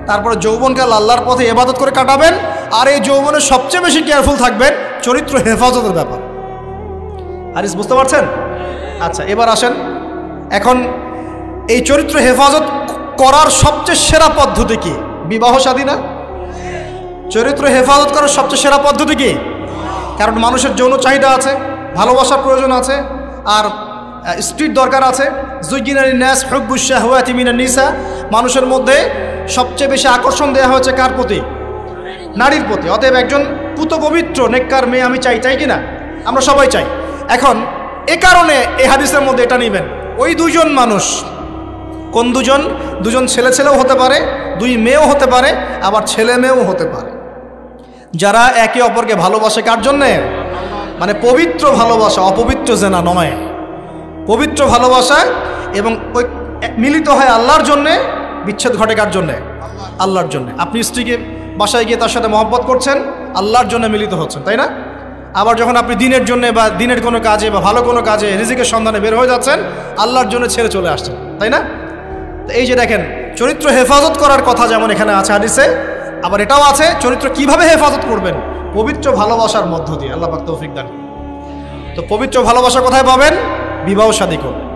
তারপরে যৌবনকাল আল্লাহর পথে ইবাদত করে কাটাবেন, আর এই যৌবনে সবচেয়ে বেশি কেয়ারফুল থাকবেন চরিত্র হেফাজতের ব্যাপার। হাদিস বুঝতে পারছেন? আচ্ছা, এবার আসেন, এখন এই চরিত্র হেফাজত করার সবচেয়ে সেরা পদ্ধতি কি? বিবাহ শাদী না? চরিত্র হেফাজত করার সবচেয়ে সেরা পদ্ধতি কি? কারণ মানুষের যৌন চাহিদা আছে, ভালোবাসার প্রয়োজন আছে, আর স্ত্রীর দরকার আছে। যুগিনারি নাস হুব্বুশ শাহওয়াতি মিনান নিসা, মানুষের মধ্যে সবচেয়ে বেশি আকর্ষণ দেওয়া হয়েছে কার প্রতি? নারীর প্রতি। অতএব একজন পুত পবিত্র নেককার মেয়ে আমি চাই, চাই কিনা? আমরা সবাই চাই। এখন এ কারণে এই হাদিসের মধ্যে এটা নেবেন, ওই 2জন মানুষ, কোন 2জন? 2জন ছেলে ছেলেও হতে পারে, 2 মেয়েও হতে পারে, আবার ছেলে মেয়েও হতে পারে, যারা একে অপরকে ভালোবাসে। কার জন্যে? মানে পবিত্র ভালোবাসা, অপবিত্র জেনা নয়, পবিত্র ভালোবাসা, এবং ওই মিলিত হয় আল্লাহর জন্যে। বিচ্ছেদ ঘটে কার জন্যে? আল্লাহর জন্যে। আপনি স্ত্রীকে বাসায় গিয়ে তার সাথে মহব্বত করছেন, আল্লাহর জন্য মিলিত হচ্ছেন, তাই না? আবার যখন আপনি দিনের জন্য বা দিনের কোনো কাজে বা ভালো কোনো কাজে রিজিকের সন্ধানে বের হয়ে যাচ্ছেন, আল্লাহর জন্য ছেড়ে চলে আসছেন, তাই না? তো এই যে দেখেন, চরিত্র হেফাজত করার কথা যেমন এখানে আছে হাদিসে, আবার এটাও আছে চরিত্র কিভাবে হেফাজত করবেন? পবিত্র ভালোবাসার মধ্য দিয়ে। আল্লাহ পাক তৌফিক দান। তো পবিত্র ভালোবাসা কোথায় পাবেন? বিবাহ শাদী করবেন।